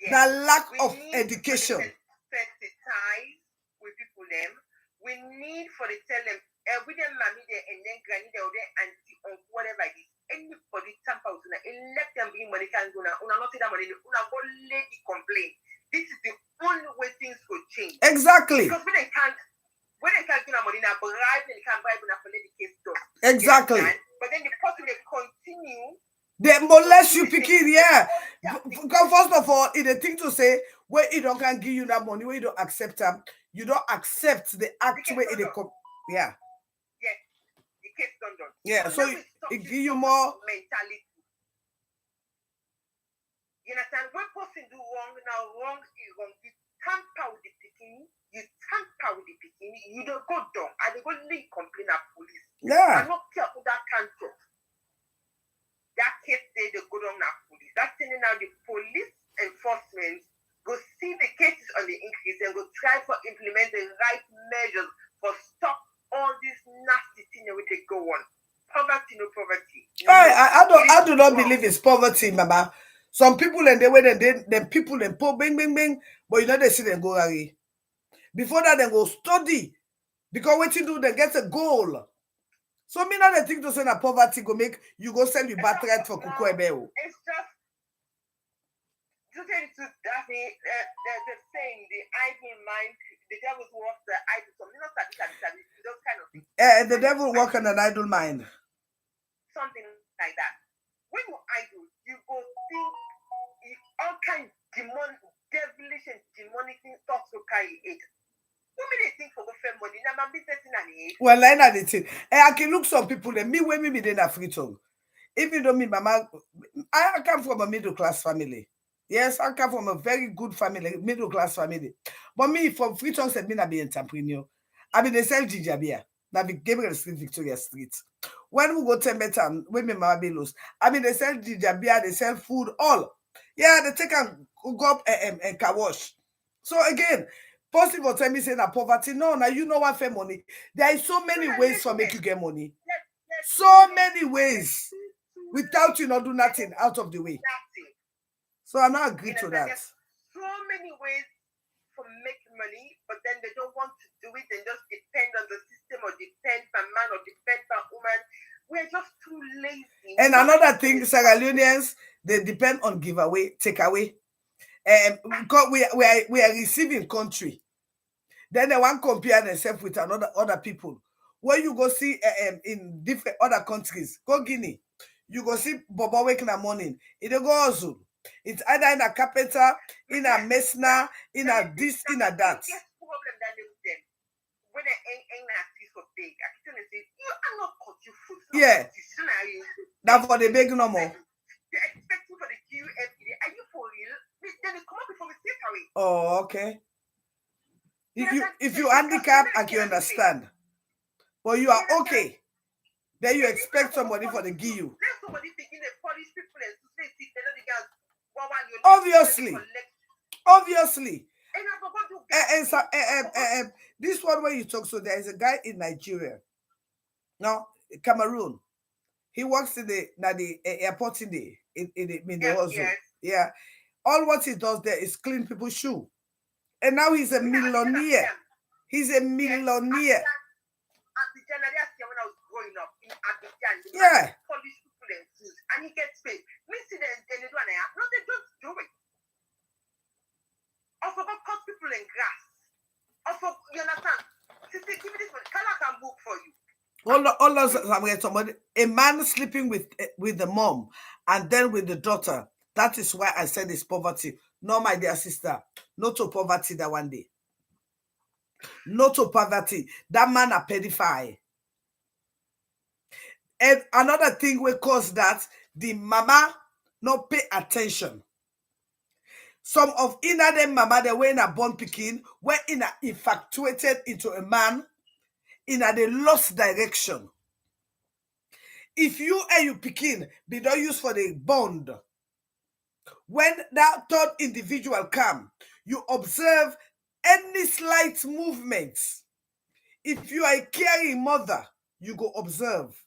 Yes. The lack of education. Sensitize with people them. We need for the tell them with them mommy there and then granny there or auntie or whatever it is. Anybody tamper with and let them bring money can go now. Una not that money. Una go lady complain. This is the only way things could change. Exactly. Because when they can't give them money now, bribe they can't bribe enough for let the case done. Exactly. But then the person they continue. They molest you picking, yeah. Because first of all, it's a thing to say where you don't can give you that money, where you don't accept them, you don't accept the act where it yeah. Yes, the case done. Yeah, so it give you more mentality. You understand? When person do wrong, now wrong is wrong. You tamper with the picking, you don't go down, and they go leave complain at police. Yeah. I'm not careful that can't talk. That case they go down at police. That's telling now the police enforcement go see the cases on the increase and go try for implement the right measures for stop all this nasty thing that they go on. Poverty, no poverty. I do not believe it's poverty, mama. Some people and they wait and then people and poor bing, but you know they see them go away. Before that, they go study. Because what you do, they get a goal. So me not the thing to say that poverty go make you go sell your birthright for Kukwebeo. It's just to tell you the truth, the saying the idle mind, the devil's work, the idle something not those kind of things. The devil work on an idle mind. Something like that. When you idle, you go think all kind of devilish and demonic thoughts to carry it. many think for go money? Now my business in an Well, I know the thing. I can look some people. Me when me didn't have free tongue. Even though me mama, I come from a middle class family. Yes, I come from a very good family, middle class family. But me, from free tongue said me na be entrepreneur. I mean, they sell Jijabia. Now be Gabriel Street, Victoria Street. When we go to Metan, when me mama be loose, I mean, they sell Jijabia, they sell food, all. Yeah, they take and go up and car wash. So again, positive or tell me saying that poverty. No, now you know what fair money. There is so many ways for make you get money. So many ways without you not do nothing out of the way. nothing. So I not agree to that. There's so many ways for making money, but then they don't want to do it. They just depend on the system or depend on man or depend on woman. We're just too lazy. And another thing, Sierra Leoneans, they depend on giveaway, takeaway. Because we are receiving country. Then they want to compare themselves with other people. When you go see in different other countries, go Guinea, you go see Bobo waking in the morning. It go also. It's either in a carpenter, in a mesna, in a this, in a that. Yes, problem that they with them. When they ain't asking for big, I can tell you, you are not cut your food. Yeah. That for the big no more. You're expecting for the queue every day. Are you for real? Then they come up before we take away. Oh, okay. If you handicap, I can understand. But you are okay. Then you expect somebody for the give you. Let somebody begin to polish people and to say Obviously. And this one where you talk, so there is a guy in Nigeria. Now, Cameroon. He works in the airport in the hustle. Yes. Yeah. All what he does there is clean people's shoe. And now he's a millionaire. He's a millionaire. When I was growing up in Abidjan, yeah. Polish people and food, and he gets paid. Me see them, they do no, they don't do it. Also, go cut people in grass. Also, you understand? Sister, give me this one. Can I can book for you? Somebody, a man sleeping with the mom and then with the daughter. That is why I said it's poverty. No, my dear sister, not to poverty that one day. Not to poverty. That man a pedophile. And another thing will cause that the mama not pay attention. Some of inner them mama, they were in a born picking, were in a infatuated into a man in a they lost direction. If you and you picking be not used for the bond, when that third individual come, you observe any slight movements. If you are a caring mother, you go observe.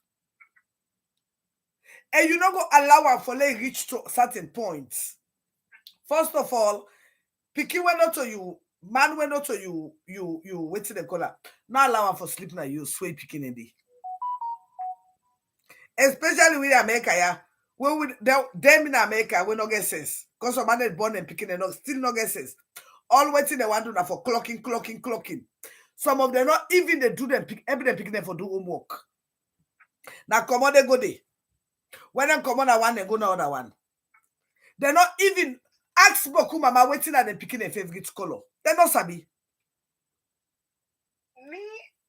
And you not go allow her for like reach to certain points. First of all, picking went not to you, man went not to you wait till the color. Not allow her for sleep now, you sway picking in the. Especially with America, yeah. When we them in America, we not get sense. Because some man born and picking and still not get sense. All waiting they want to do for clocking. Some of them not even they do them every day picking them for do homework. Now come on, they go there. When they come on that one, they go another one. They're not even ask Boku Mama waiting at the picking a favorite color. They're not sabi. Me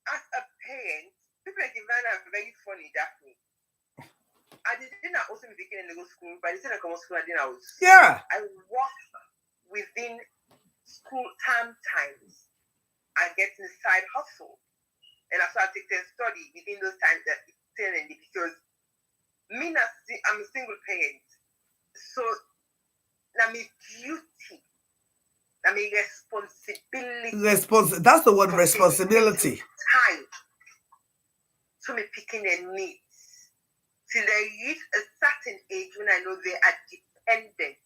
as a parent, people like Ivana are very funny, Daphne. I didn't also be picking in the school, but I didn't come to school. I work within school term times. I get in side hustle, and I start taking study within those times that it's telling me because me, I'm a single parent, so now my duty, now my responsibility. That's the word responsibility. Time to me picking their needs till they reach a certain age when I know they are dependent.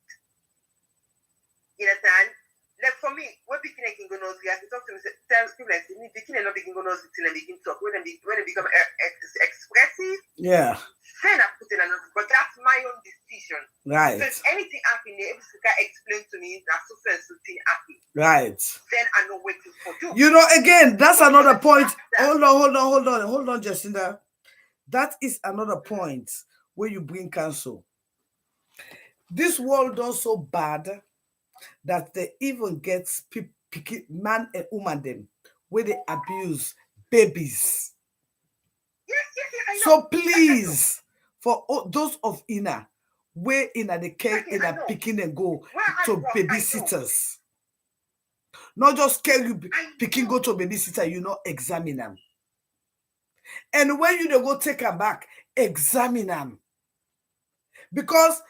You understand? Like for me, when picking can go nose, I can talk to me, tell people like me, picking not begin go nose till they begin talk. When they become expressive, yeah. Then I put in another, but that's my own decision. Right. So if anything happened, if you can explain to me that so thing happened. Right. Then I know what to do. You know, again, that's another point. Hold on, Jacinda. That is another point where you bring counsel. This world done so bad that they even get man and woman them where they abuse babies. Yes, I know. So please, for those of Ina, where Ina the care Okay, I Ina know. picking and go Where I to work, I know. babysitters. Not just care you I picking know. go to babysitter, you not examine them. And when you dey go take her back, examine them. Because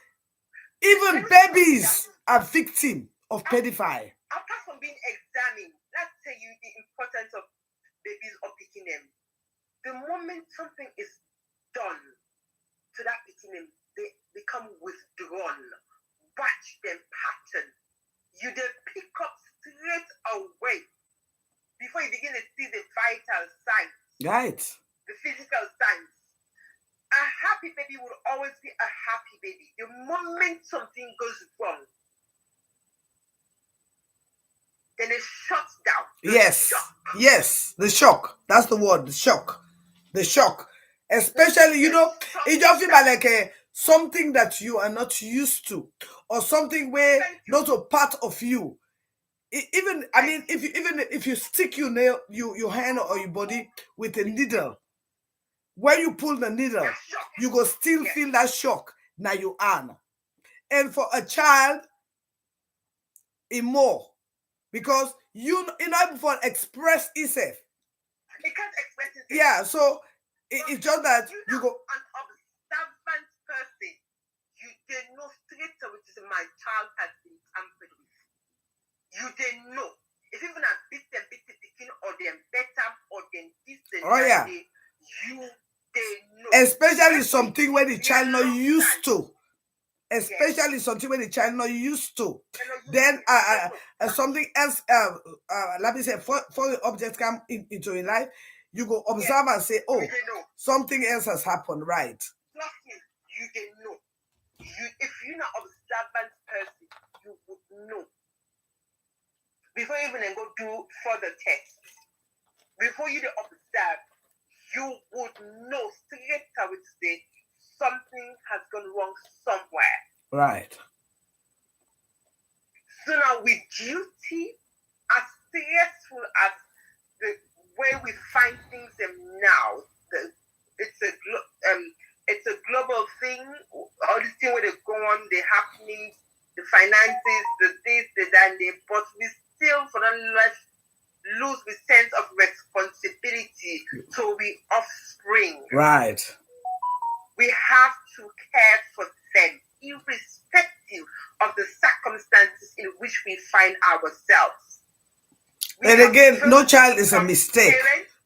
even babies are victim of pedophile. Apart from being examined, let's tell you the importance of babies or picking them. The moment something is done to that picking them, they become withdrawn. Watch them pattern. You then pick up straight away before you begin to see the vital signs. Right. The physical signs. A happy baby will always be a happy baby. The moment something goes wrong, then it shuts down. Yes. Yes. The shock. That's the word. The shock. The shock. Especially, you know, it just feel like something that you are not used to, or something where not a part of you. Even, I mean, if you stick your nail, your hand or your body with a needle, when you pull the needle, you go still feel that shock. Now you are. And for a child, it more. Because you know before express itself. It can't express itself. Yeah, so it's just that you go. An observant person, you did know straight away to say my child has been tampered with. You didn't know. If even a bit the picking or them better or them this yeah. You didn't know. Especially something where the child not used to. Especially something where the child not used to. Then something else, let me say, for the object come into your life, you go observe and say, oh, something else has happened, right? Trust me, you didn't know. If you're not observant person, you would know. Before you even go do further tests, before you observe, you would know straight away to say something has gone wrong somewhere. Right. So now with duty, as stressful as the way we find things now, it's a global thing. All this thing where they go on, the happenings, the finances, the this, the that, but we still for not lose the sense of responsibility to the offspring. Right. We have to care for them, irrespective of the circumstances in which we find ourselves. And again, no child is a mistake.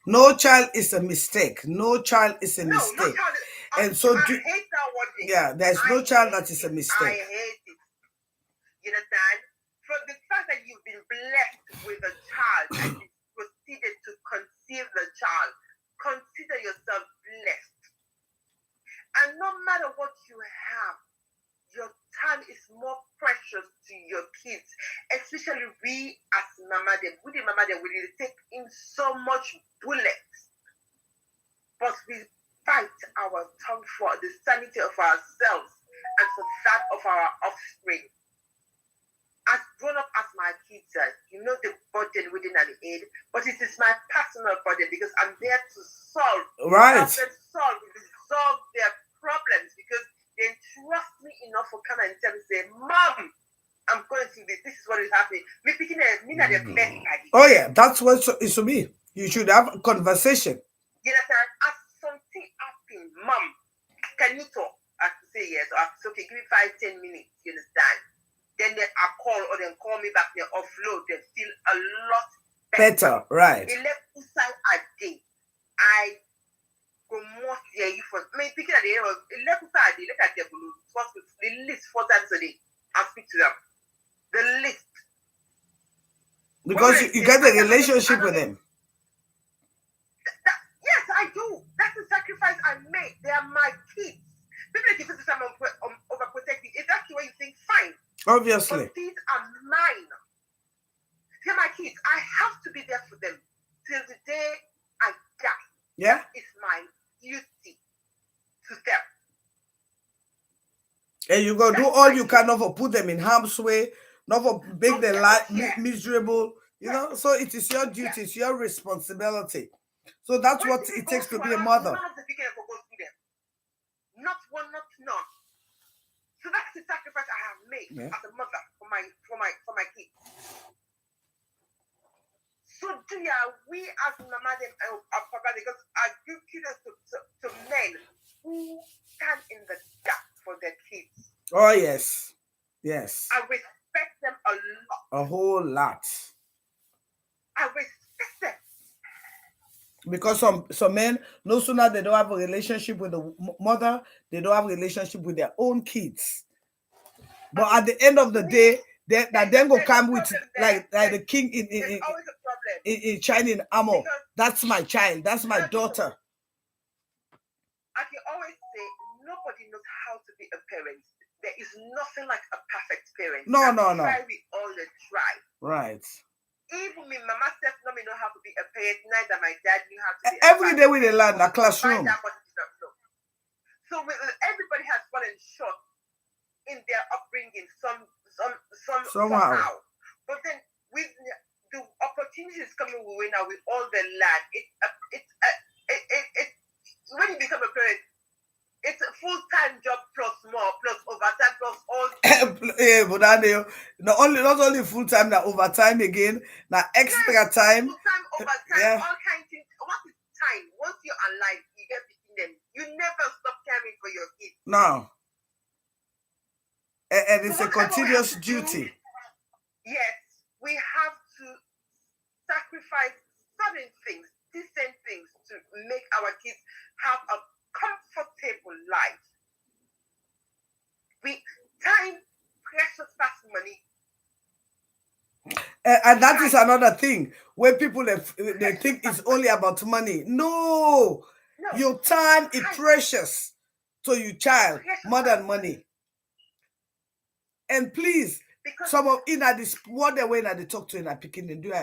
No child is a mistake. No child is a mistake. No child and so, I hate that word. Yeah, there's no child that is a mistake. I hate it. You understand? From the fact that you've been blessed with a child and you proceeded to conceive the child, consider yourself blessed. And no matter what you have, your time is more precious to your kids, especially we as mama them. We the mama them will take in so much bullets, but we fight our tongue for the sanity of ourselves and for that of our offspring. As grown up as my kids are, you know the burden within an aid, but it is my personal burden because I'm there to solve, right, resolve their problems because they trust me enough for come and tell me, say, Mom, I'm going through this. This is what is happening. Me picking me not the best party. Oh yeah, that's what it should be. You should have a conversation. You understand? As something happened, Mom, can you talk? I have to say yes. Or I have to say, okay, give me 5-10 minutes. You understand? Then they call or then call me back. They offload. They feel a lot better. Right? They left inside a day. I go more here you for. I mean, picking at the end of the left inside a day. Look at the blue. The list 4 times a day. I speak to them. The list. Because you get a relationship with them. Yes, I do. That's the sacrifice I made. They are my kids. People like if it's I'm overprotecting. If that's the way you think, fine. Obviously. But these are mine. They're my kids. I have to be there for them till the day I die. Yeah. It's my duty to them. And you go do all you can not for put them in harm's way, not for make their life miserable. You know, so it is your duty, it's your responsibility. So that's what it takes to be a mother. Not one, not none. So that's the sacrifice I have made as a mother for my kids. So we as mama and papa, because I give kudos to men who stand in the gap for their kids. Oh yes. Yes. I respect them a lot. A whole lot. I respect them. Because some men, no sooner they don't have a relationship with the mother, they don't have a relationship with their own kids. But at the end of the day, that then go come with like the king in shining armor. That's my child. That's my daughter. I can always say nobody knows how to be a parent. There is nothing like a perfect parent. No. We all the try. Right. Even me, mama said, no, me know how to be a parent. Neither my dad knew how to be. Every day we learn a classroom. So everybody has fallen short in their upbringing, somehow. But then with the opportunities coming away now with all the land, when you become a parent, it's a full-time job plus more, plus overtime, plus all. Yeah, but not only full-time, now overtime again, now extra time. Full-time, overtime, all kinds of things. What is time? Once you're alive, you get between them. You never stop caring for your kids. No. And it's a continuous duty. Yes, we have to sacrifice certain things, decent things, to make our kids have a comfortable life. Time, precious fast money. And that is another thing where people they think it's only about money. No. Your time is precious to your child more than money. And please, some of this what they when they talk to in a picking and do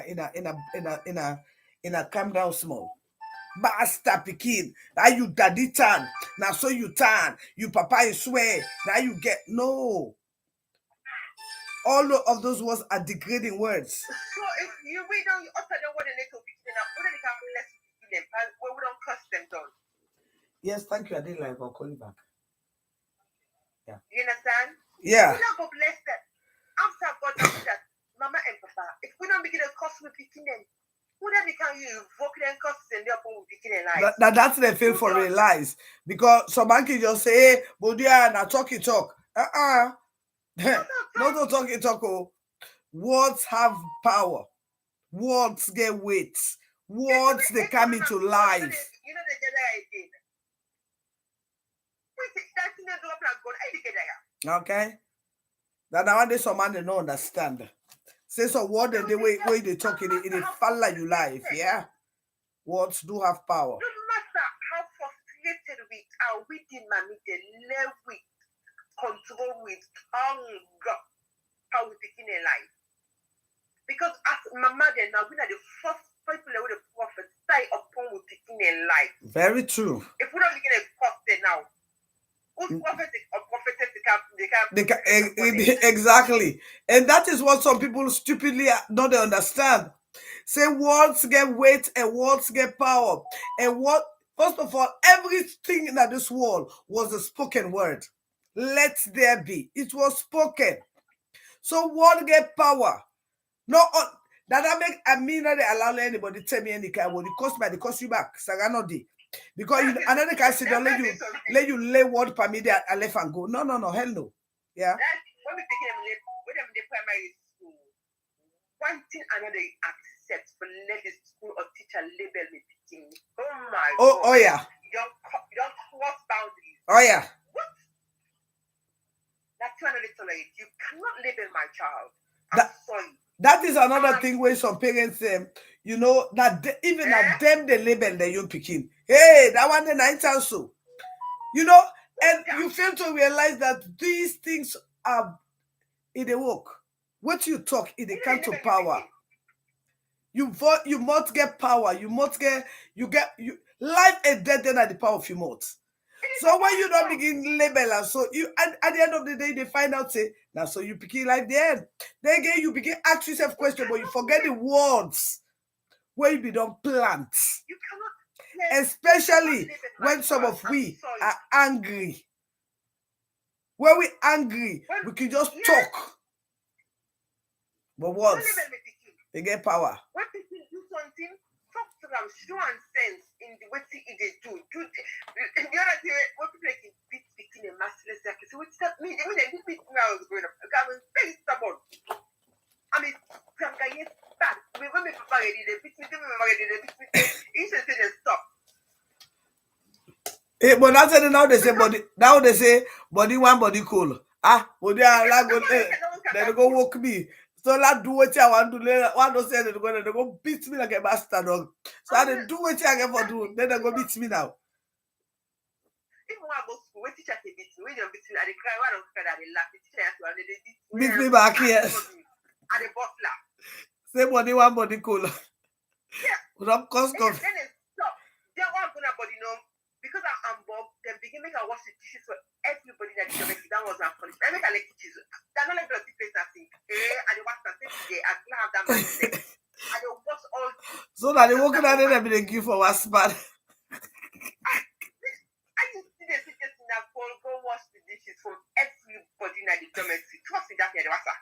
in a calm down small. Basta picking. Now you daddy turn. Now so you turn. You papa is swear. Now you get no. All of those words are degrading words. So if you read down, you utter them what a little bit, then we don't cuss them down. Yes, thank you. I didn't like. I'll call you back. Yeah. You understand? Yeah. We don't go bless them. After God knows that, Mama and Papa, if we don't begin to cuss with picking them, who then become you invoke them cusses and they're picking their lives? That's the feel for realize. Because some monkey just say, hey, Bodia, now talk. No talk. Oh. Words have power. Words get weight. Words they come into life. You know they get there again. Okay. That nowadays some man they don't understand. Say some word the way they talk in it fall like you life, yeah. Words do have power. No matter how frustrated we are within mommy, they live with control with hunger, how we begin a life. Because as mama then now we are the first people that will prophesy upon we begin a life. Very true. If we don't begin a prophet now, who's prophetic or prophetess exactly. And that is what some people stupidly don't understand. Say words get weight and words get power. And what first of all, everything in this world was a spoken word. Let there be. It was spoken. So word get power. No, that I make I mean that they allow anybody tell me any kind of it cost me, they cost you back. Saganodi. Because another guy said don't let you lay word per me there and left and go. No, hell no. Yeah. When we take them in the primary school, one thing another accept for let the school or teacher label me picking. Oh my God. Oh yeah. You don't cross boundaries. Oh yeah. What? That's another tolerate. You cannot label my child. I'm sorry. That is another thing where some parents say, you know, that even at them they label the young picking. Hey, that one the night also. You know, and you fail to realize that these things are in the work. What you talk, it comes to power. You must get power. You life and death then are the power of your mouth. So when you don't begin label and so you at the end of the day they find out say now so you begin like the end. Then again you begin ask yourself question, but you forget the words where you be done plant. You cannot. Especially when some of we are angry. When we angry, we can just talk. But words, they get power. When people do something, talk to them, show and sense in the way they do. The other day, when people like beat speaking a merciless, like, so what's that mean? I mean, they didn't beat me when I was growing up. I was very stubborn. I mean, some guy is bad. When my papa already, they beat me, they beat me. He used to say they stop. But now they say body. Now they say body one, body cool. Body like go. Then they go walk me. So I do what I want to do. One don't say they go beat me like a bastard dog. So I do what I get for do. Then they go beat me now. Even when I go to school, when teacher say beat me, when they beat me, I cry. Why don't cry? They laugh. The teacher has to beat me back here. And the boss laugh. Say body one, body cool. Yeah. Without cost of. Then they stop. They want to body no. Because I'm Bob, they begin make I wash the dishes for everybody that is domestic. That was my punishment. I make a like dishes. They're not like the place nothing. And they wash the today. I still have that mindset. And they wash all. So that they walking out there, they give for what's bad. I used to see the teachers in that phone go wash the dishes for everybody that is domestic. Trust me, that's the water.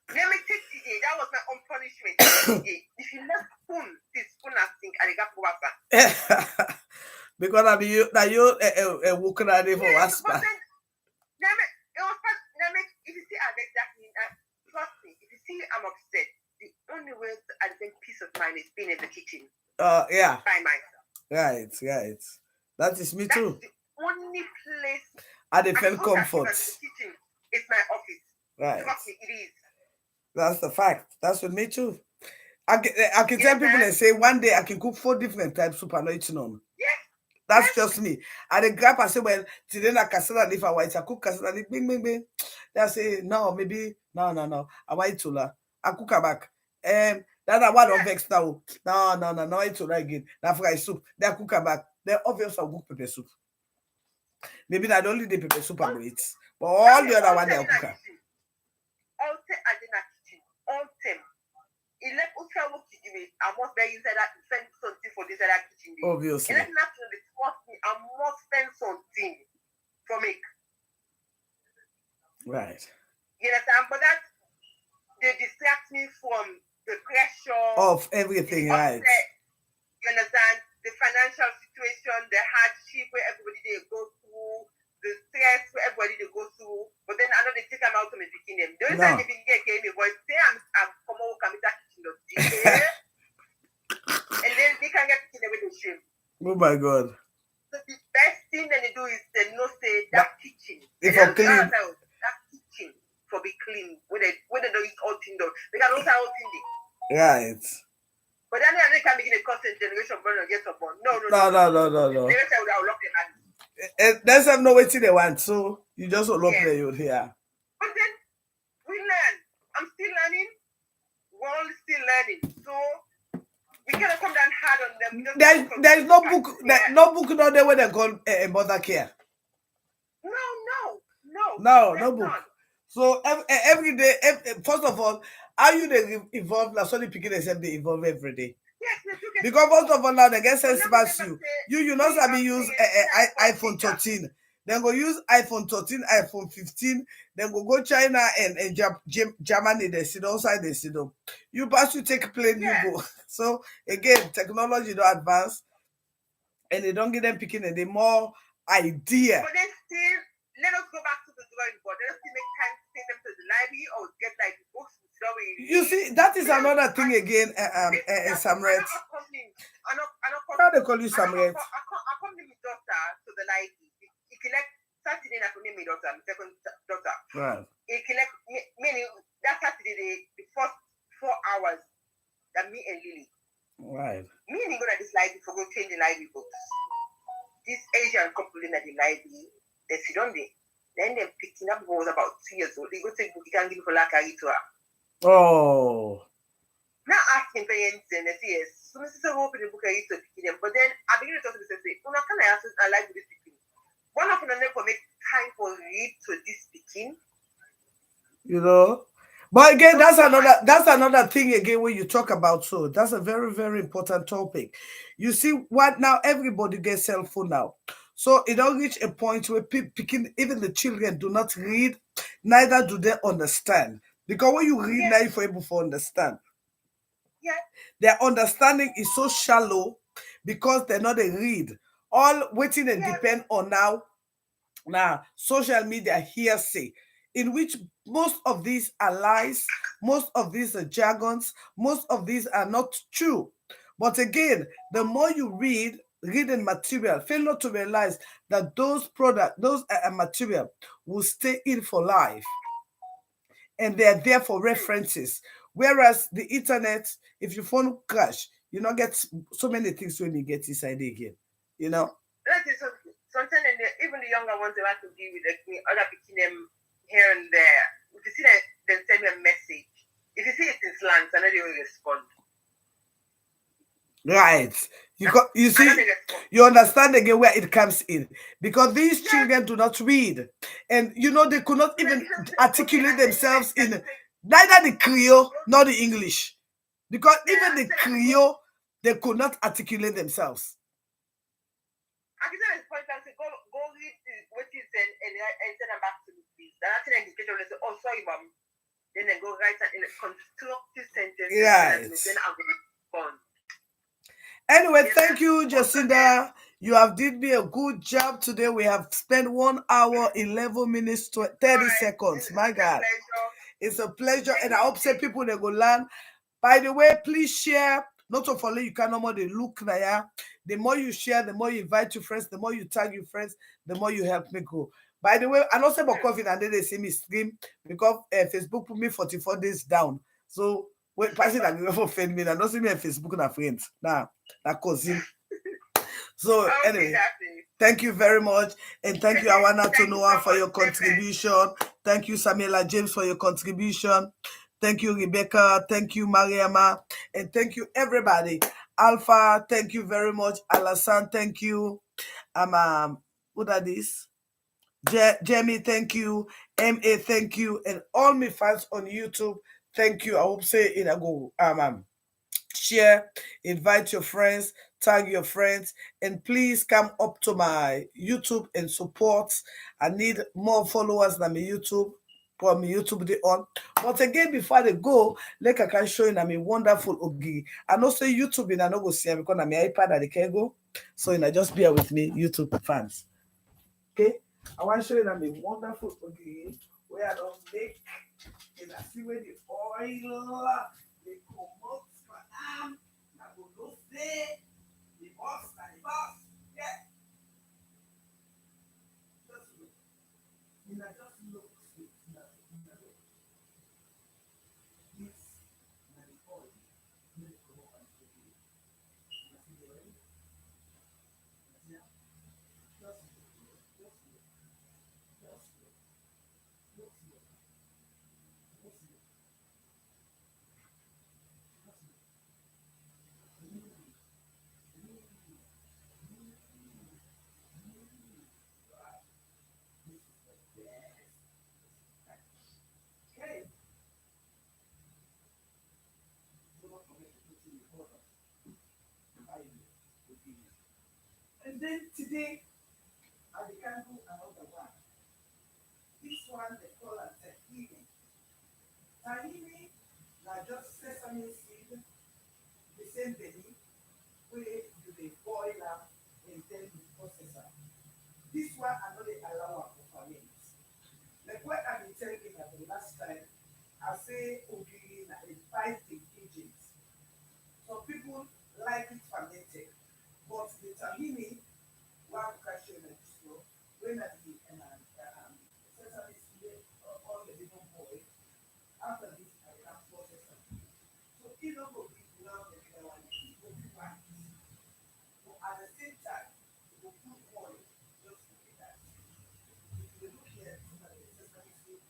Let me take today. That was my own punishment. If you left spoon, this spoon I think and they got for water. Because I mean you walking out there for what's bad. If you see I make that trust me, if you see I'm upset, the only way I think peace of mind is being in the kitchen. Yeah. By myself. Right. That is me too. That's the only place I defend comfort. The kitchen is my office. Right. Trust me, it is. That's the fact. That's with me too. I can tell people and say one day I can cook 4 different types of soup and not eating on. Yes. That's just me. And the grab and say, well, today I cassava leaf and white. I cook cassava leaf, bing. They say, no, maybe, no. I want it to I cook her back. That's one of vex now. No, it's all right again. Now fry soup. Then I cook her back. Then obviously I'll cook pepper soup. Maybe not only the pepper soup I go eat. But all the other one they'll cook her. All them. He left Utra work to do it. I must be inside that spend something for this other kitchen. Obviously. And that's not the trust me. I must spend something for me. Right. You understand? But that they distract me from the pressure of everything, right? You understand? The financial situation, the hardship where everybody they go through, the stress where everybody they go through. But then I know they take them out to me picking them. The only time they get me voice, say I'm from all come that kitchen of and then they can get kitchen with the shame. Oh my God. So the best thing that they do is they know say that kitchen. If I'm clean. That kitchen for be clean. When they don't use all thing done. They can also all thing day. Right. But then they can begin a constant generation burn or get upon. No. No. They will say I'll lock their hands. There's have no waiting they want, so you just will lock you here. But then we learn. I'm still learning. We're all still learning. So we cannot come down hard on them. There's no book. No book not there where they call mother care. No book. Not. So every day, first of all, how you they evolve? Like so the picking except they evolve every day. Yes, because first of all now they get sense about you not sabi use iPhone 13. Then go use iPhone 13, iPhone 15. Then go China and Germany. They sit outside. They sit up. You pass you take plane. You go. So again, technology don't advance, and they don't get them picking any more idea. But then still, let us go back to the drawing board. Let us still make time to take them to the library or get like books. You see, that is another thing again, Samret. How they call you Samret? I come to my daughter to the library. He collect Saturday night for me, my daughter, my second daughter. Right. He collect meaning that Saturday the first 4 hours that me and Lily. Right. Me and he go to this library for go change the library books. This Asian couple in the library, they sit on there. Then they picking up was about 2 years old. They go take book, he can't give for like a to her. Oh. Not asking parents and they say yes. So Mrs. Open the book I used to pick them, but then I begin to talk to the say, "Una can I ask I like this speaking? One of them for make time for read to this speaking." You know. But again, Don't so much. that's another thing again when you talk about, so that's a very, very important topic. You see what now everybody gets cell phone now. So it don't reach a point where picking, even the children do not read, neither do they understand. Because when you read now, Yes, you're able to understand. yes, Their understanding is so shallow because they're not a read. All waiting and yes, depend on now social media hearsay, in which most of these are lies, most of these are jargons, most of these are not true. But again, the more you reading material, fail not to realize that those material will stay in for life, and they're there for references. Whereas the internet, if your phone crash, you not get so many things when you get inside again. You know? that is something. Sometimes even the younger ones they like to deal with like, other picking them here and there. If you see that, then send me a message. If you see it in slangs, I know they will respond. Right. You I know see, they respond. you understand again where it comes in. Because these Yes, children do not read. And you know, they could not like, even okay, articulate I said, themselves I in said, neither the Creole nor the English. Because yeah, even I the said, Creole, they could not articulate themselves. I can say point and say, go read what you said and send them back to me, please. And after the education, they say, oh, sorry, mom. Then they go write in a constructive sentence and send it to me. Right. Then I'll respond. Anyway, You thank understand? you, Also, then, Jacinda. You have did me a good job today. We have spent 1 hour, 11 minutes, 30 alright, seconds. My it's a God. pleasure. It's a pleasure. And I Thank hope say you. people they go learn. By the way, please share. Not to follow you can no more they look there. The more you share, the more you invite your friends, the more you tag your friends, the more you help me grow. By the way, I know say about COVID and then they see me stream because Facebook put me 44 days down. So when passing that never offend me, I don't see me on Facebook and friends. Now cousin. So Okay, anyway, that's it. thank you very much. And thank you, Awana Thank you so Tonoa, for much, your Stephen. contribution. Thank you, Samuela James, for your contribution. Thank you, Rebecca. Thank you, Mariama. And thank you, everybody. Alpha, thank you very much. Alasan, thank you. What are these? Jamie, thank you. MA, thank you. And all my fans on YouTube, thank you. I hope say it I go. Share, invite your friends, tag your friends, and please come up to my YouTube and support. I need more followers than my YouTube. For my YouTube they on. But again, before they go, like I can show you I'm a wonderful Ogi. I know say YouTube and I know go see because I'm my iPad at the can go. So you know, just bear with me, YouTube fans. Okay? I want to show you I'm a wonderful Ogi where I don't make and I see where the oil they come out for them. I go no say the boss and the boss. Yeah, just look. You know, just look sweet. This na the oil. Then they come out and put it. You see the oil? Yeah. Just look. Just look. Just look. Just look. Just look. Just look. This is the best. Okay. Do not forget to put in the order. Bible with you. And then today, I can do another one. This one they call it tahini. Tahini, now just sesame seed, the same belly, where you they boil up and then you process it. This one I know they allow for ferment. Like what I been telling you the last time, I say ogiri na a 5 ingredients. Some people like it fermented, but the tahini, one question that you know, when I the sesame seed, all the little boy, after this I can process it. So it don't go be now the other one, it go be white. But at the same time, it will put oil just to get that. If you look here, the sesame seed,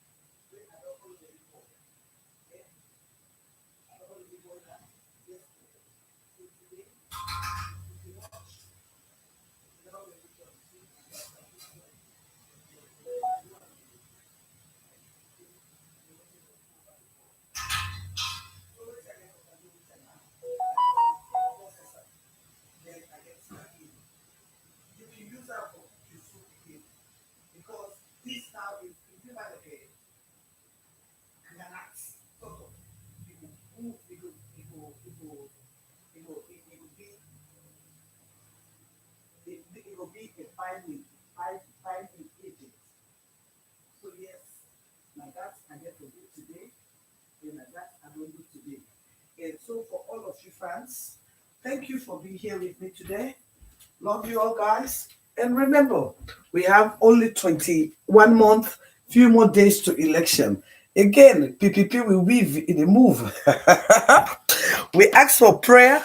when I don't already boil. Yeah? I don't already boil that. This now is like a granite sort of. It will move, it will be a binding agent. So yes, like that I get to do today, and like that I don't do today. And so for all of you fans, thank you for being here with me today. Love you all, guys. And remember, we have only 21 months, few more days to election. Again, PPP will weave in a move. We ask for prayer,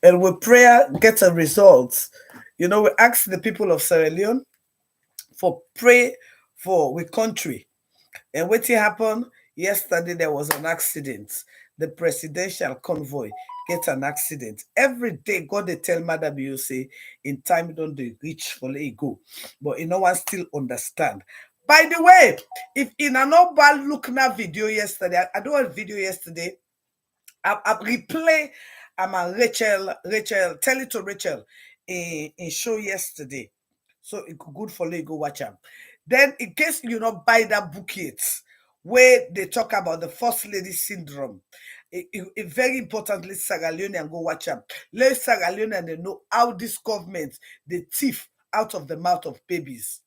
and with prayer, get a result. You know, we ask the people of Sierra Leone for pray for we country. And what happened yesterday? There was an accident. The presidential convoy get an accident. Every day, God they tell Madam you say in time don't they reach for let it go, but no one still understand. By the way, if in an bad look now video yesterday, I do a video yesterday. I replay. I'm a Rachel, tell it to Rachel in show yesterday. So it good for you go watch them. Then in case you not buy that booklet where they talk about the first lady syndrome, it very importantly Sierra Leone and go watch them. Let Sierra Leone and they know how this government they thief out of the mouth of babies.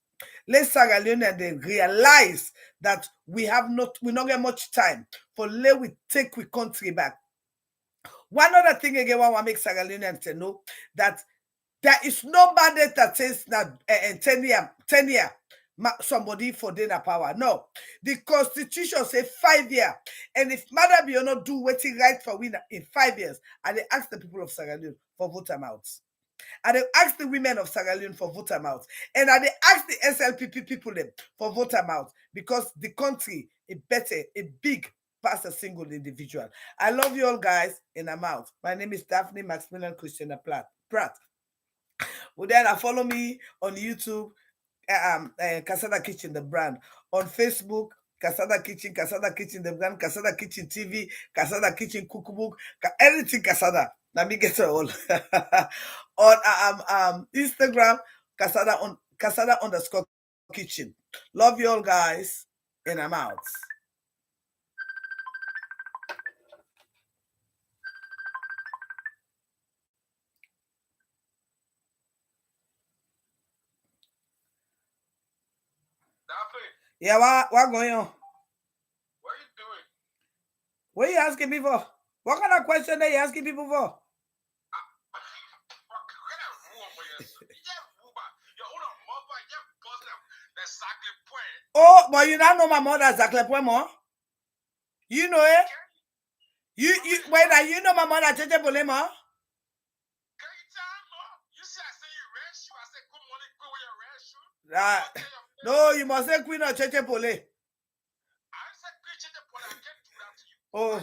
Let Sierra Leone and they realize that we not get much time for let we take we country back. One other thing again, one will make Sierra Leoneans to know that there is no mandate that says that 10 year, somebody for dinner power. No, the constitution say 5 years. And if Madam you not do what he right for winner in 5 years, and they ask the people of Sierra Leone for vote amounts. And they ask the women of Sierra Leone for vote amounts. And they ask the SLPP people for vote amounts because the country is better, a big past a single individual. I love you all, guys, and I'm out. My name is Daphne Maximilian Christina Pratt. Well, then follow me on YouTube, Casada Kitchen, the brand. On Facebook, Casada Kitchen, the brand, Casada Kitchen TV, Casada Kitchen cookbook, everything Casada. Let me get it all. On Instagram, Casada underscore kitchen. Love you all, guys, and I'm out. Yeah, what going on? What are you doing? What are you asking me for? What kind of question are you asking people for? Oh, but you don't know my mother exactly point more. You know it? You wait, you know my mother Cheche Pole more? No, you must say Queen of Cheche Pole. Oh,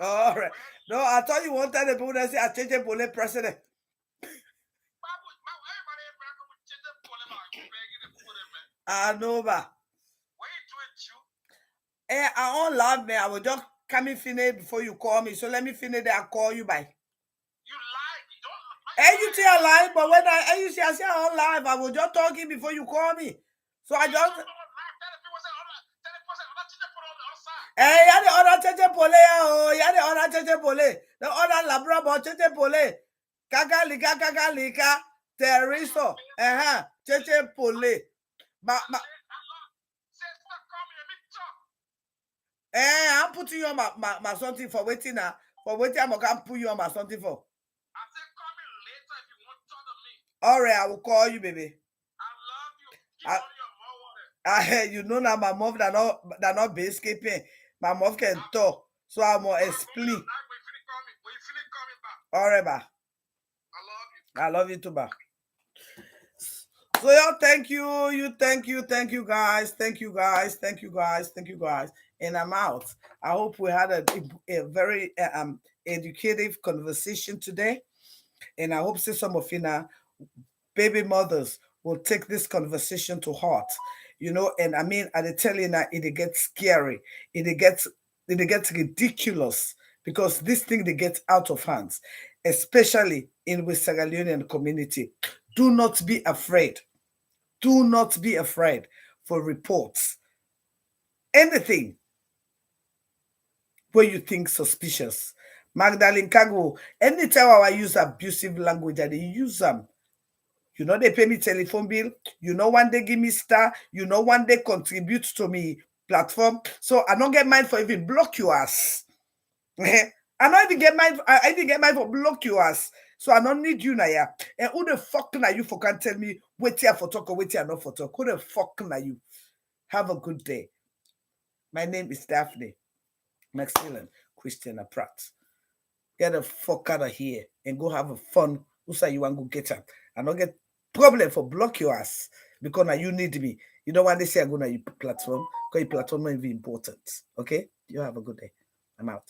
all right. No, I thought you wanted the people that say I Cheche Pole president. I know, but I don't love me. I will just come in finish before you call me. So let me finish there and call you by. You lied. You don't. Hey, you say I lie, but when I say I don't lie, I will just talk you before you call me. So I just. Hey, you the other Cheche Pole, oh, you the other Cheche Pole, the other Labra Cheche Pole, Kakalika, Terrorism, Cheche Pole. I'm putting you on my something for waiting now. For waiting, I'm gonna put you on my something for. I said call me later if you want to talk to me. All right, I will call you, baby. I love you. Keep on your mom. You know now my mom that not be escaping. My mom can talk, so I'm gonna explain. Will you finish coming back? All right, ba. I love you. I love you too, ba. So y'all, thank you guys, thank you guys, and I'm out. I hope we had a very educative conversation today, and I hope some of you now, baby mothers, will take this conversation to heart. You know, and I mean, I tell you now, it gets scary, it gets ridiculous because this thing they get out of hands, especially in the Sierra Leonean community. Do not be afraid. Do not be afraid for reports. Anything where you think suspicious. Magdalene Kago, anytime I use abusive language, I use them. You know, they pay me telephone bill. You know, one day give me star. You know, one day contribute to me platform. So I don't get mine for even block your ass. I don't even get mine. I even get mine for block your ass. So I don't need you now. Yeah. And who the fuck are you for can tell me wait here for talk or wait here not for talk? Who the fuck are you? Have a good day. My name is Daphne Maxillan Christiana Pratt. Get the fuck out of here and go have a fun. Who say you want to go get up? I don't get problem for block your ass because now you need me. You don't want to say I go to your platform because your platform might be important. Okay? You have a good day. I'm out.